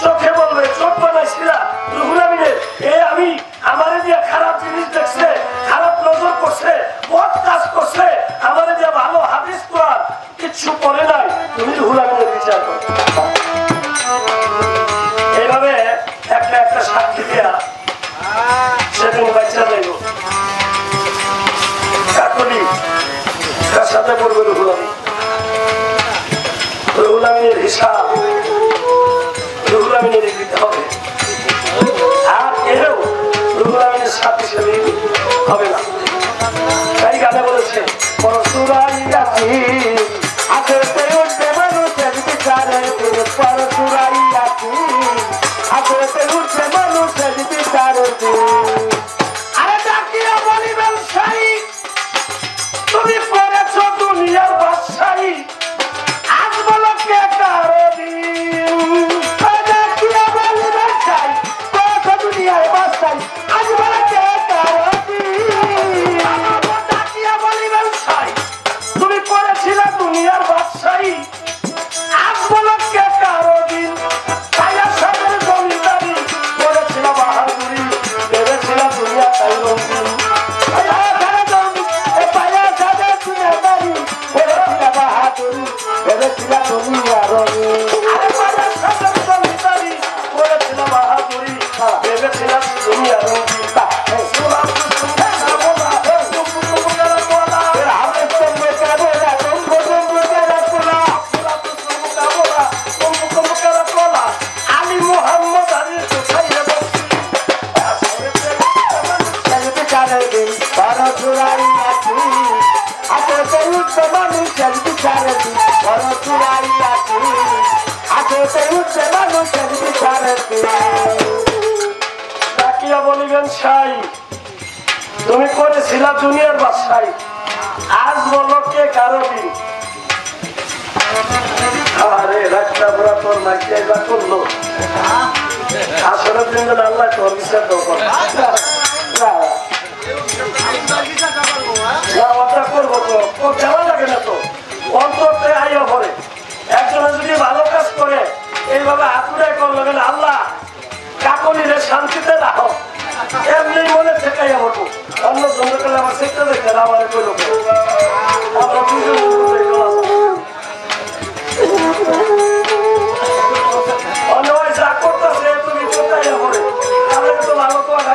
চোখে বলবে, চোখ বানাইছিলা রুহুল আমিনের, আমি আমারে দিয়ে খারাপ জিনিস দেখছে, খারাপ নজর করছে, বদ কাজ করছে, আমারে দিয়ে ভালো হাদিস কোরআন কিচ্ছু করে নাই, তুমি রুহুল আমিনের বিচার করো। এইভাবে একটা একটা সাক্ষী দিয়া সেদিন বাচ্চা দেব। কাকলি তার সাথে পড়বে রুহুল আমিন। রুহুল আমিনের হিসাব রুহুল আমিনের দিতে হবে। আর কেউ রুহুল আমিনের সাথে হিসেবে হবে না। তাই গানে বলেছে, পরশুরাই আছি হাতেতে উঠবে মানুষের বিচারে, পরশুরাই আছি হাতেতে উঠবে মানুষের বিচারে। আরে ডাকিয়া বলিবেন সাই, তুমি করেছ দুনিয়ার বাদশাহী, আজ বলো কে কারো দিন। ডাকিয়া বলিবেন সাই, করেছ দুনিয়ার বাদশাহী, আজ বলো কে কারো দিন। ডাকিয়া বলিবেন সাই, তুমি করেছিলে দুনিয়ার বাদশাহী, আজ বলো কে কারো দিন। ছায়া সাদের জমিদারি করেছিল বাহাদুরি, ভেবেছিল দুনিয়া তাই রঙিন। বলিবেন সাই, তুমি করেছিলা দুনিয়ার বাদশাহী, আজ বলো কে কারো দিন। আরে রাতটা পুরা তোর মাইকে করলো, আসলে দিন আল্লাহ তোর বিচার করবো তো দেওয়া লাগে না, তো অন্তরতে আইয়া ভরে। একজনে যদি ভালো কাজ করে এইভাবে হাতুড়ে করলো, আল্লাহ কাকলিরে শান্তিতে রাখো, এমনি মনে থেকে বলবো। অন্য জন্য করলে আমার সেটা দেখে আমার করবো, আমরা দুজন অন্য যা করতেছে তুমি কোথায় ভরে, তাহলে তো ভালো তো আর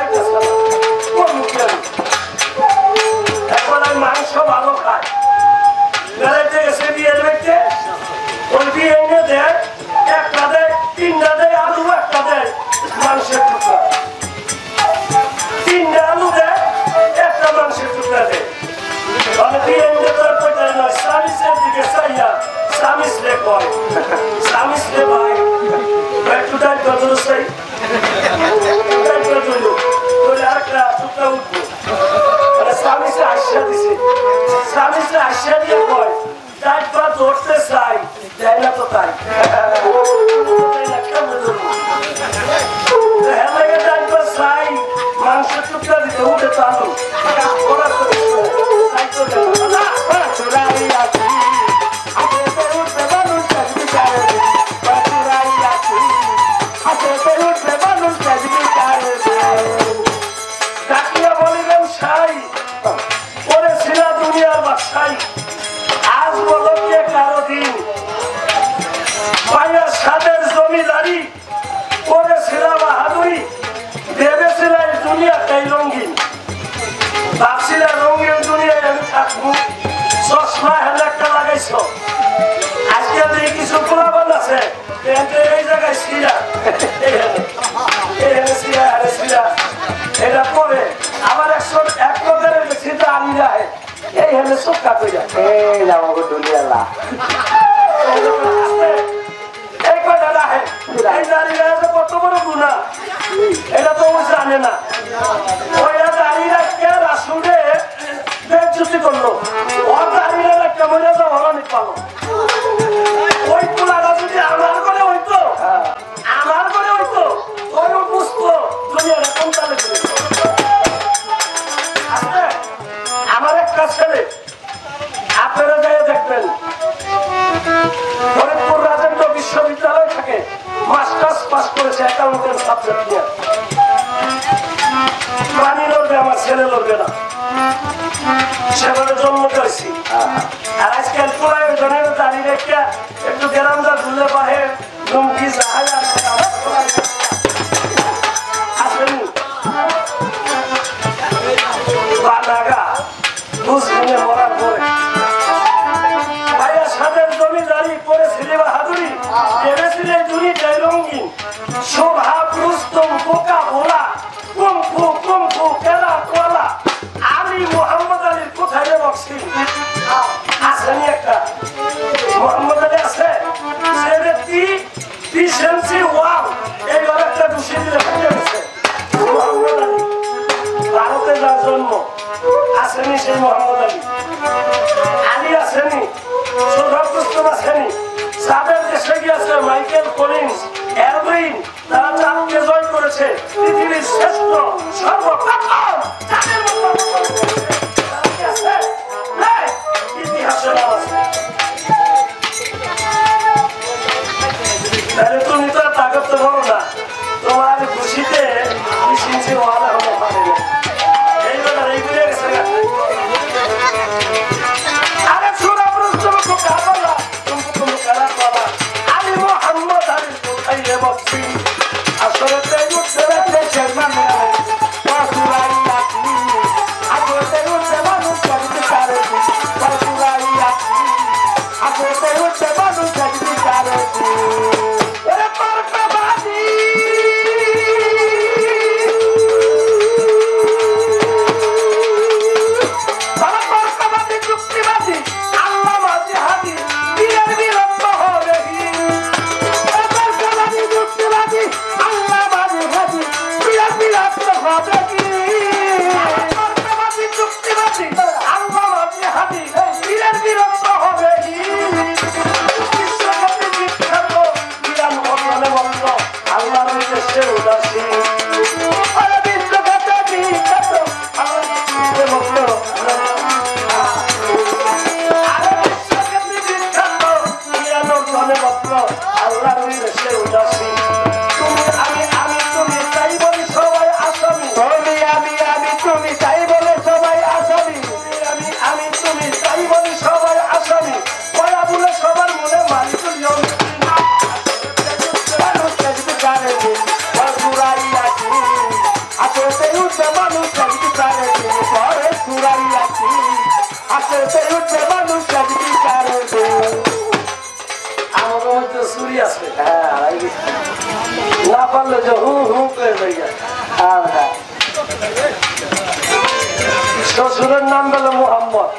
ভাবছিলা রঙের দুনিয়ায় আমি থাকবো, চশমা হেলে একটা লাগাইছো, আজকে দেখি কিছু পোলাপান আছে এই জায়গায় সিরা, এইখানে সিরা, সিরা এটা পরে আবার এক লোকের সিটা আনি যায়, এইখানে চোখা করে যায়, এই যাবো দুনিয়ালা এই কয়টা রাখে, এই দাঁড়িয়ে কত বড় গুণা এটা তো জানে না। ওইটা দাঁড়িয়ে রাখতে রাসুলে বেজ্জতি করলো, ওর দাঁড়িয়ে রাখতে মরে যাও হরণি পালো। ওই পোলাটা যদি আমার করে হইতো, আমার করে হইতো, ওই বুঝতো দুনিয়াটা কোন তালে চলে। আমার একটা ছেলে আপনারা যাই দেখবেন ফরিদপুর রাজেন্দ্র বিশ্ববিদ্যালয় থেকে মাস্টার্স পাস করেছে অ্যাকাউন্টেন্ট সাবজেক্ট নিয়ে। প্রাণী লড়বে, আমার ছেলে লড়বে না, সেভাবে জন্ম করেছি। আর আজকাল পুরাই জনের দাঁড়িয়ে রেখে একটু গ্রামটা ঘুরলে পাহে লুঙ্গি জাহাজ আসেনি বানাগা বুঝলে মরার পরে ভাইয়া সাদের জমিদারি করেছিলি বাহাদুরি, ভেবেছিলে দুনিয়ায় রঙিন, শোভা রুস্তম বোকা ভোলা, কুমফু কুমফু কেলা কোয়ালা, আলী মোহাম্মদ আলীর কোথায় রে বক্সি আসেনি একটা মোহাম্মদ আলী আছে, সে ব্যক্তি ডিসেন্সি ওয়াল এই একটা দোষী দিলে ফেলে গেছে। মোহাম্মদ আলী ভারতে যার জন্ম আসেনি সেই মোহাম্মদ আলী, আলী আসেনি, সোধার পুস্তক আসেনি, যাদের দেশে গিয়েছে মাইকেল কলিন্স, এলভিন, তারা চাঁদকে জয় করেছে, পৃথিবীর শ্রেষ্ঠ সর্বপ্রথম চাঁদের ইতিহাসে নাম আছে। তাহলে তুমি তো তা করতে পারো না, তোমার খুশিতে মিশিয়ে ওয়ালা হতে পারে না, এই বেলা এই ঘুরে গেছে। আরে সোনা প্রশ্ন কাবলা তুমি খেলা করা আলী মোহাম্মদ আলীর কোথায় রে বক্সি আসলে তাই উঠতে রাখলে চেয়ারম্যান না পারলে যে হু হু করে শ্বশুরের নাম বলে মুহাম্মদ।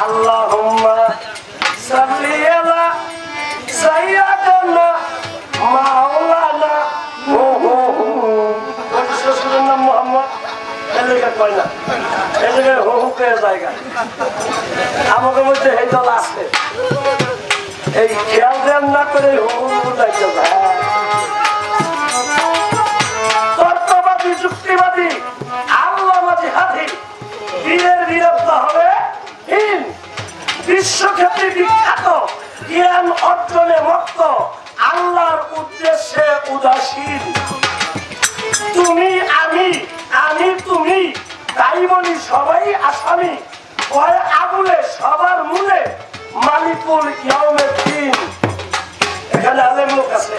আল্লাহুম্মা সাল্লি আলা সাইয়্যিদানা মাওলানা শ্বশুরের নাম মুহাম্মদ, এলাকা কয় না, এলাকায় হু হু করে জায়গা। আমাকে মধ্যে এই দল আছে, এই খেয়াল দেন না করে তর্কবাদী যুক্তিবাদী আল্লাহবাদী হাতি বীরের বীরত্ব হবে বিশ্বখ্যাতি বিখ্যাত, জ্ঞান অর্জনে মত্ত, আল্লাহর উদ্দেশ্যে উদাসীন। তুমি আমি, আমি তুমি, তাই বলি সবাই আসামি, কয় আগুলে সবার মূলে মালিকুল ইয়াউমের দিন। এখানে আলেম লোক আছে,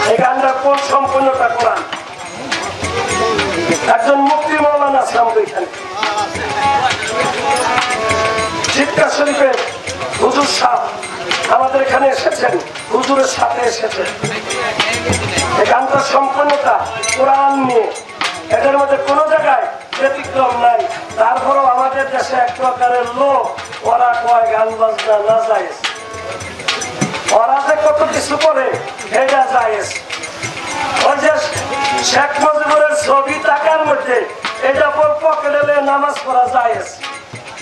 এই গানটা কোন সম্পূর্ণটা কোরআন। একজন মুফতি মৌলানা আসলাম ওইখানে জিক্কা শরীফের হুজুর সাহেব আমাদের এখানে এসেছেন, হুজুরের সাথে এসেছেন। এই গানটা সম্পূর্ণতা কোরআন নিয়ে, এদের মধ্যে কোনো জায়গায় ব্যতিক্রম নাই। তারপরেও আমাদের দেশে এক প্রকারের লোক, ওরা কয় গান বাজনা না জায়েজ, ওরা যে কত কিছু করে এটা জায়েজ। ওই যে শেখ মুজিবুরের ছবি টাকার মধ্যে এটা পকেটে নামাজ পড়া জায়েজ,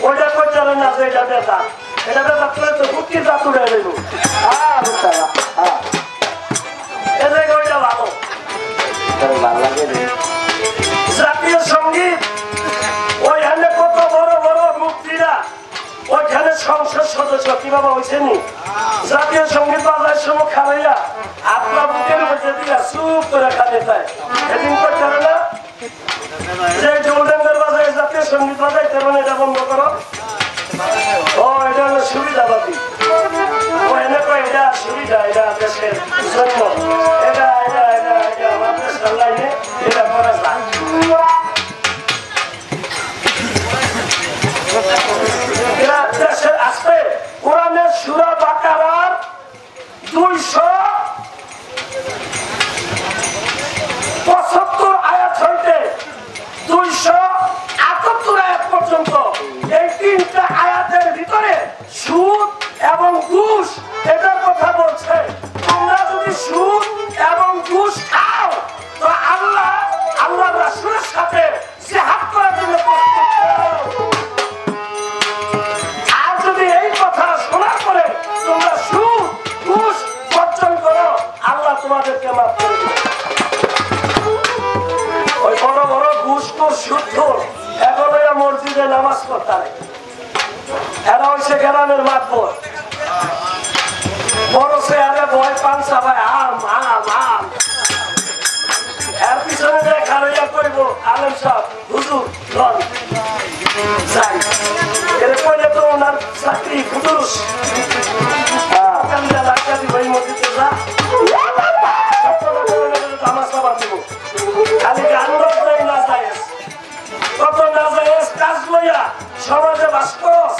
ওইটা কইতে না যে এটা বেটা, এটা বেটা তুলে তো হুকি জাত উড়ে দেব। ওইটা ভালো জাতীয় সঙ্গীত, ওইখানে কত বড় বড় মুক্তিরা ওইখানে সংসদ সদস্য কি বাবা হয়েছেনি, জাতীয় সঙ্গীত বাজার সময় খারাইয়া আপনার বুকের মধ্যে দিয়া চুপ করে খালি তাই এদিন করতে হবে না যে গোল্ডেনের বাজারে জাতীয় সঙ্গীত বাজাইতে মানে এটা বন্ধ করো। ও এটা হলো সুবিধাবাদী, ও এনে কয় এটা সুবিধা, এটা দেশের জন্য, এটা এটা এটা এটা আমার দেশের লাইনে এটা করা যায়। দেশের আসতে কোরআনের সূরা বাকারার 275 আয়াত হইতে 278 আয়াত পর্যন্ত এই তিনটা আয়াতের ভিতরে সুদ এবং ঘুষ এটার কথা বলছে। তোমরা যদি সুদ এবং ঘুষ খাও তো আল্লাহ রাসূলের সাথে জিহাদ করার জন্য প্রস্তুত হও। আর যদি এই কথা শোনার পরে তোমরা সুদ ঘুষ বর্জন করো, আল্লাহ তোমাদেরকে মাফ করে দেবে। ওই বড় বড় ঘুষ সুদ এখন মসজিদে নামাজ পড়তে হয়, এরা হচ্ছে গ্রামের মাতবর, বড় চেয়ারে ভয় পান সাবাই আম আম আম, এর পিছনে যে খারাইয়া করব আলেম সাহেব হুজুর লন যাই, এর কইলে তো ওনার চাকরি ফুটুস খালি গান বাজনাই না যায়, কত না যায় কাজ লইয়া সমাজে বাস করস,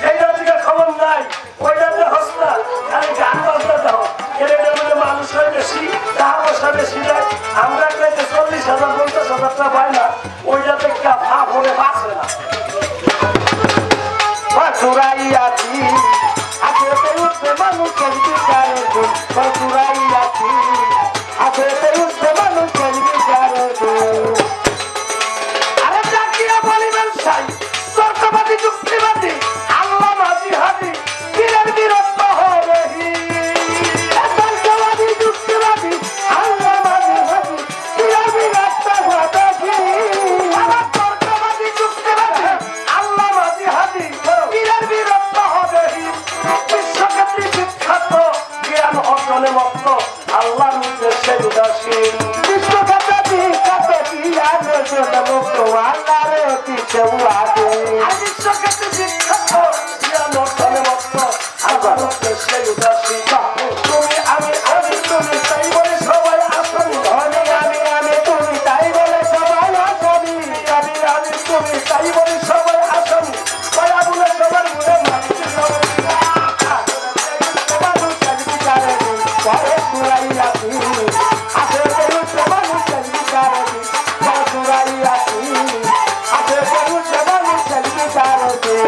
এইটার দিকে খবর নাই, ওইটাতে হস না, খালি গান বাজনা দাও। এর মধ্যে মানুষ হয় বেশি, টাকা পয়সা বেশি দেয়, আমরা চাইতে 40,000 50,000 টাকা পাই না, ওইটাতে ভাব হলে বাঁচে না। চুরাইয়াছি আখেতে উঠবে মানুষের বিচারের দিন, চুরাইয়াছি আখেতে উঠবে মানুষের বিচারের দিন। আরে জাকিয়া বলিবেন সাই তর্কবাদী যুক্তিবাদী আল্লামা জিহাদি বীরের বীরত্ব হরেহি, তর্কবাদী যুক্তিবাদী আল্লামা জিহাদি বীরের বীরত্ব হরেহি, আমার তর্কবাদী যুক্তিবাদী আল্লামা জিহাদি বীরের বীরত্ব হরেহি, বিশ্বখ্যাতি বিখ্যাত জ্ঞান অর্জনে মত্ত আল্লাহর উদ্দেশ্যে উদাসীন, বিশ্বখ্যাত বিখ্যাত জ্ঞান অর্জনে মত্ত আল্লাহর অতীতে উয়াদে, বিশ্বখ্যাতি বিখ্যাত জ্ঞান অর্জনে মত্ত আল্লাহর উদ্দেশ্যে উদাসীন। তুমি আমি তুমি তাই বলে সবাই আসনি, আমি তুমি তাই বলে সবাই আসবি, আমি তুমি তাই বলে সবাই আসনি, কয়া বলে সবার মনে মানছি মানুষের বিচারে দিন, পরে চুরাইয়াছি আখেতে উঠবে মানুষের বিচারে দিন, পরে চুরাইয়াছি আখেতে উঠবে মানুষের বিচারে দিন।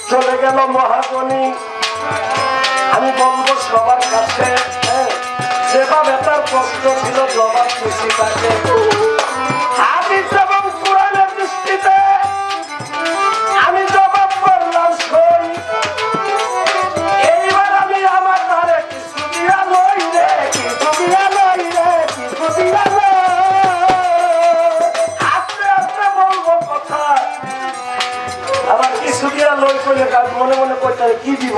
চলে গেল মহাজনী। আমি বলবো সবার কাছে যেভাবে তার প্রশ্ন ছিল জবাব খুশি থাকে, হাদিস এবং কোরআনের দৃষ্টিতে আমি জবাব করলাম সই। এইবার আমি আমার ধারে কিছু দিয়া লই রে, কিছু দিয়া লই রে, কিছু দিয়া লই। আস্তে আস্তে বলবো কথা, আবার কিছু দিয়া লই করলে মনে মনে করতে কি দিব,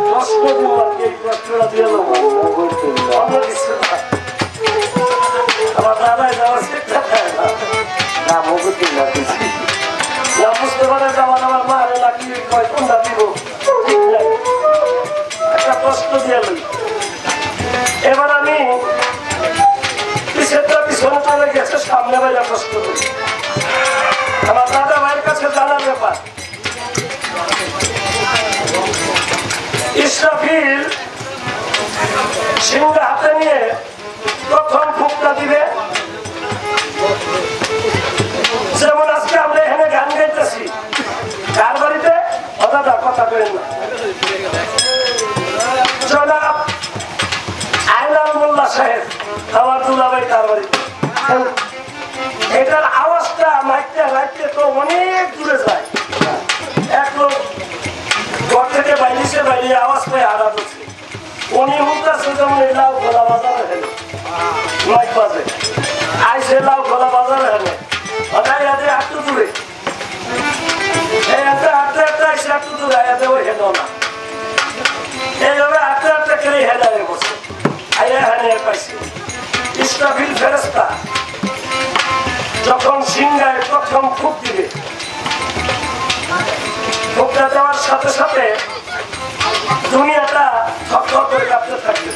প্রশ্ন দিব আর কি, এই প্রশ্নটা দিয়ে দেবো অন্য কিছু না। আমার দাদাই যাওয়ার শিক্ষা দেয় না, না মুগুতি না কিছু না বুঝতে পারে যাওয়ার আমার মা রে না কি কয় কোনটা দিব ঠিক নাই, একটা প্রশ্ন দিয়ে লই। এবার আমি পিছেরটা পিছনে পিছনে চলে গেছে, সামনে বাইরে প্রশ্ন করি। আমার দাদা ভাইয়ের কাছে জানার ব্যাপার। ইসরাফিল সিংহ হাতে নিয়ে প্রথম ফুকটা দিবে। যেমন আজকে আমরা এখানে গান গাইতেছি, কার বাড়িতে? দাদা কথা করেন না, জনাব আইনাল মোল্লা সাহেব, আমার দুলাভাই তার বাড়িতে। এটার আওয়াজটা মাইকটা রাখতে তো অনেক দূরে যায়। এক লোক ঘর থেকে বাইরেছে, বাইরে আওয়াজ পেয়ে আঘাত হচ্ছে। উনি হুলতেছে যেমন এই লাউ খোলা বাজারে হেলে মাইক বাজে, আইসে লাউ খোলা বাজারে হেলে ওটাই আছে একটু দূরে। এই হাতে হাতে হাতে আইসে একটু দূরে আয়াতে ওই হেলো না, এইভাবে হাতে হাতে করে হেলারে বসে আইয়া হেলে পাইছে। ইসরাফিল ফেরেশতা যখন সিংহায় প্রথম ফুক দিবে, ফুকটা দেওয়ার সাথে সাথে দুনিয়াটা থরথর করে কাঁপতে থাকবে।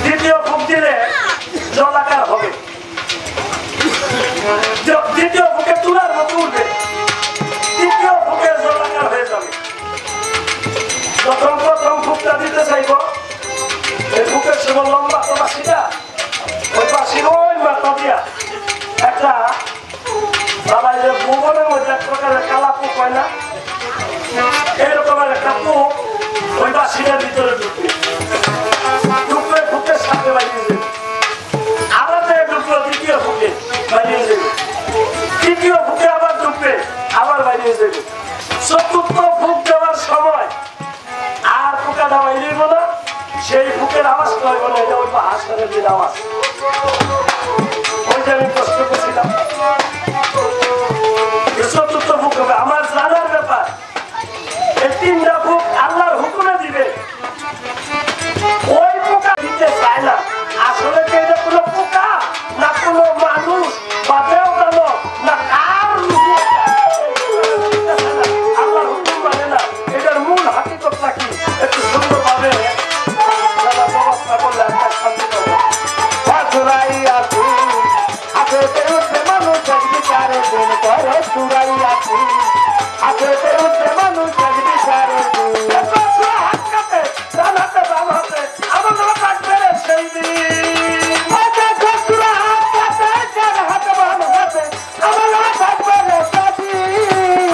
দ্বিতীয় ফুক দিলে জলাকার হবে, দ্বিতীয় ফুকে তুলার মতো উঠবে, তৃতীয় ফুকে জলাকার হয়ে যাবে। যখন প্রথম ফুকটা দিতে চাইব, এই ফুকের সময় লম্বা তো বাসিটা, ওই বাসির ওই মাথা দিয়া একটা বাবা যে ভুবনের মধ্যে এক প্রকারের কালা পুক হয় না, এইরকমের একটা পুক ওই বাসিটার ভিতরে ঢুকবে, ঢুকলে ফুকের সাথে বাইরে যাবে। আলাদা ঢুকলো দ্বিতীয় ফুকে বাইরে যাবে, তৃতীয় ফুকে আবার ঢুকবে, আবার বাইরে যাবে। চতুর্থ ফুক দেওয়ার সময় আর ফুকাটা বাইরে না, সেই ফুকের আওয়াজ নয় বলে এটা ওই হাসনের দিন আওয়াজ। ওই যে আমি প্রশ্ন করছিলাম চতুর্থ ফুক হবে। আমার জানার ব্যাপার, এই তিনটা ফুক আল্লাহর হুকুমে দিবে। ওই পোকা দিতে চায় না। আসলে কি এটা কোনো পোকা না কোনো মানুষ বা দেবতানো না কার আল্লাহর হুকুম মানে না, এটার মূল হাকিকতটা কি একটু সুন্দরভাবে ব্যবস্থা করলে একটা শান্তি পাবে। মানুষ এক বিচারের দিন করে চুরাই আছি, হাতে উঠে মানুষ এক বিচারের দিন। হাত কাটে ডান হাতে বাম হাতে আমার নামে থাকবে সেই দিন। হাত কাটে ডান হাতে বাম হাতে আমার নামে থাকবে সেদিন।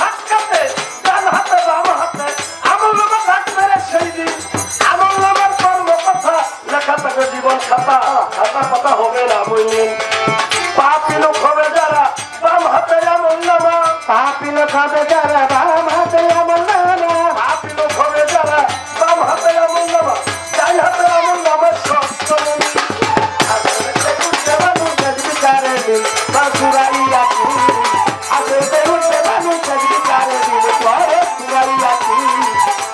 হাত কাটে ডান হাতে বাম হাতে আমার নামে থাকবে সেই দিন। আমার নামের কর্ম কথা লেখা থাকে জীবন খাতা, খাতা কথা হবে না বললেন। পাপি লোক হবে যারা বাম হাতে আমল নামা, পাপি লোক হবে যারা বাম হাতে আমল নামা, পাপি লোক হবে যারা বাম হাতে আমল নামা, ডান হাতে আমল নামা সব চলুন। মানুষ এক বিচারের দিন চুরাই আছি, হাতে উঠে মানুষ এক বিচারের দিন করে চুরাই আছি,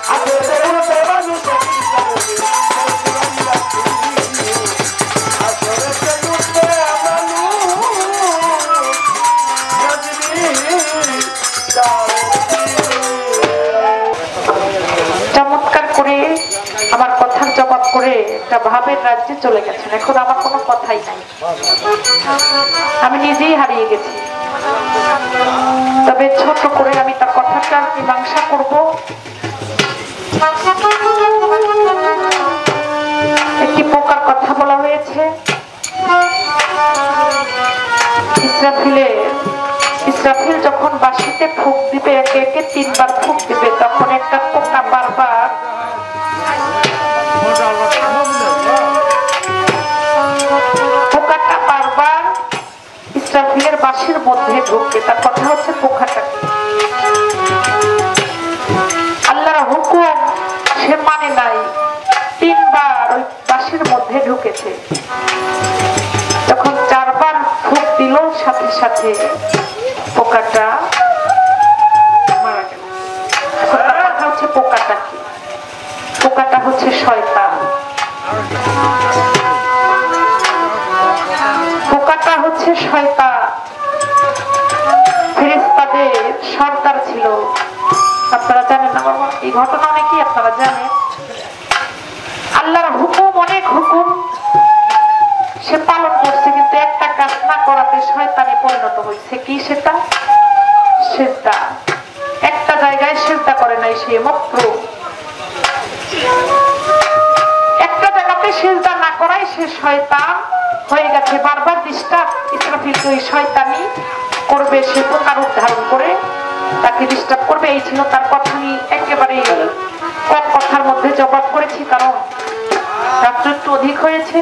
হাতে উঠে মানুষ এক বিচারের দিন চুরাই আছি। চমৎকার করে আমার কথার জবাব করে একটা ভাবের রাজ্যে চলে গেছেন। এখন আমার কোনো কথাই নাই, আমি নিজেই হারিয়ে গেছি। তবে ছোট করে আমি তার কথাটার মীমাংসা করব। একটি পোকার কথা বলা হয়েছে। ইসরাফিল যখন বাঁশিতে ফুঁক দিবে, একে একে 3 বার ফুঁক দিবে, তখন একটা পোকা বারবার পোকাটা বারবার ইসরাফিলের বাঁশির মধ্যে ঢুকবে। তার কথা হচ্ছে পোকাটা আল্লাহর হুকুম সে মানে নাই, 3 বার ওই বাঁশির মধ্যে ঢুকেছে। যখন 4 বার ফুঁক দিল, সাথে সাথে পোকাটা মারা গেল। কথা হচ্ছে পোকাটা কি? পোকাটা হচ্ছে শয়তান। পোকাটা হচ্ছে শয়তান। ফেরেশতাদের সরদার ছিল, আপনারা জানেন না বাবা? এই ঘটনা অনেকেই আপনারা জানেন। আল্লাহর হুকুম, অনেক হুকুম, করছে। কি সেটা? সেজদা। একটা জায়গায় সেজদা করে নাই সে, মাত্র একটা জায়গাতে সেজদা না করাই সে শয়তান হয়ে গেছে। বারবার ডিস্টার্ব ইসরাফিল ওই শয়তানি করবে, সে প্রকার উদ্ধারণ করে তাকে ডিস্টার্ব করবে। এই ছিল তার কথা। আমি একেবারে কম কথার মধ্যে জবাব করেছি, কারণ রাত্র একটু অধিক হয়েছে।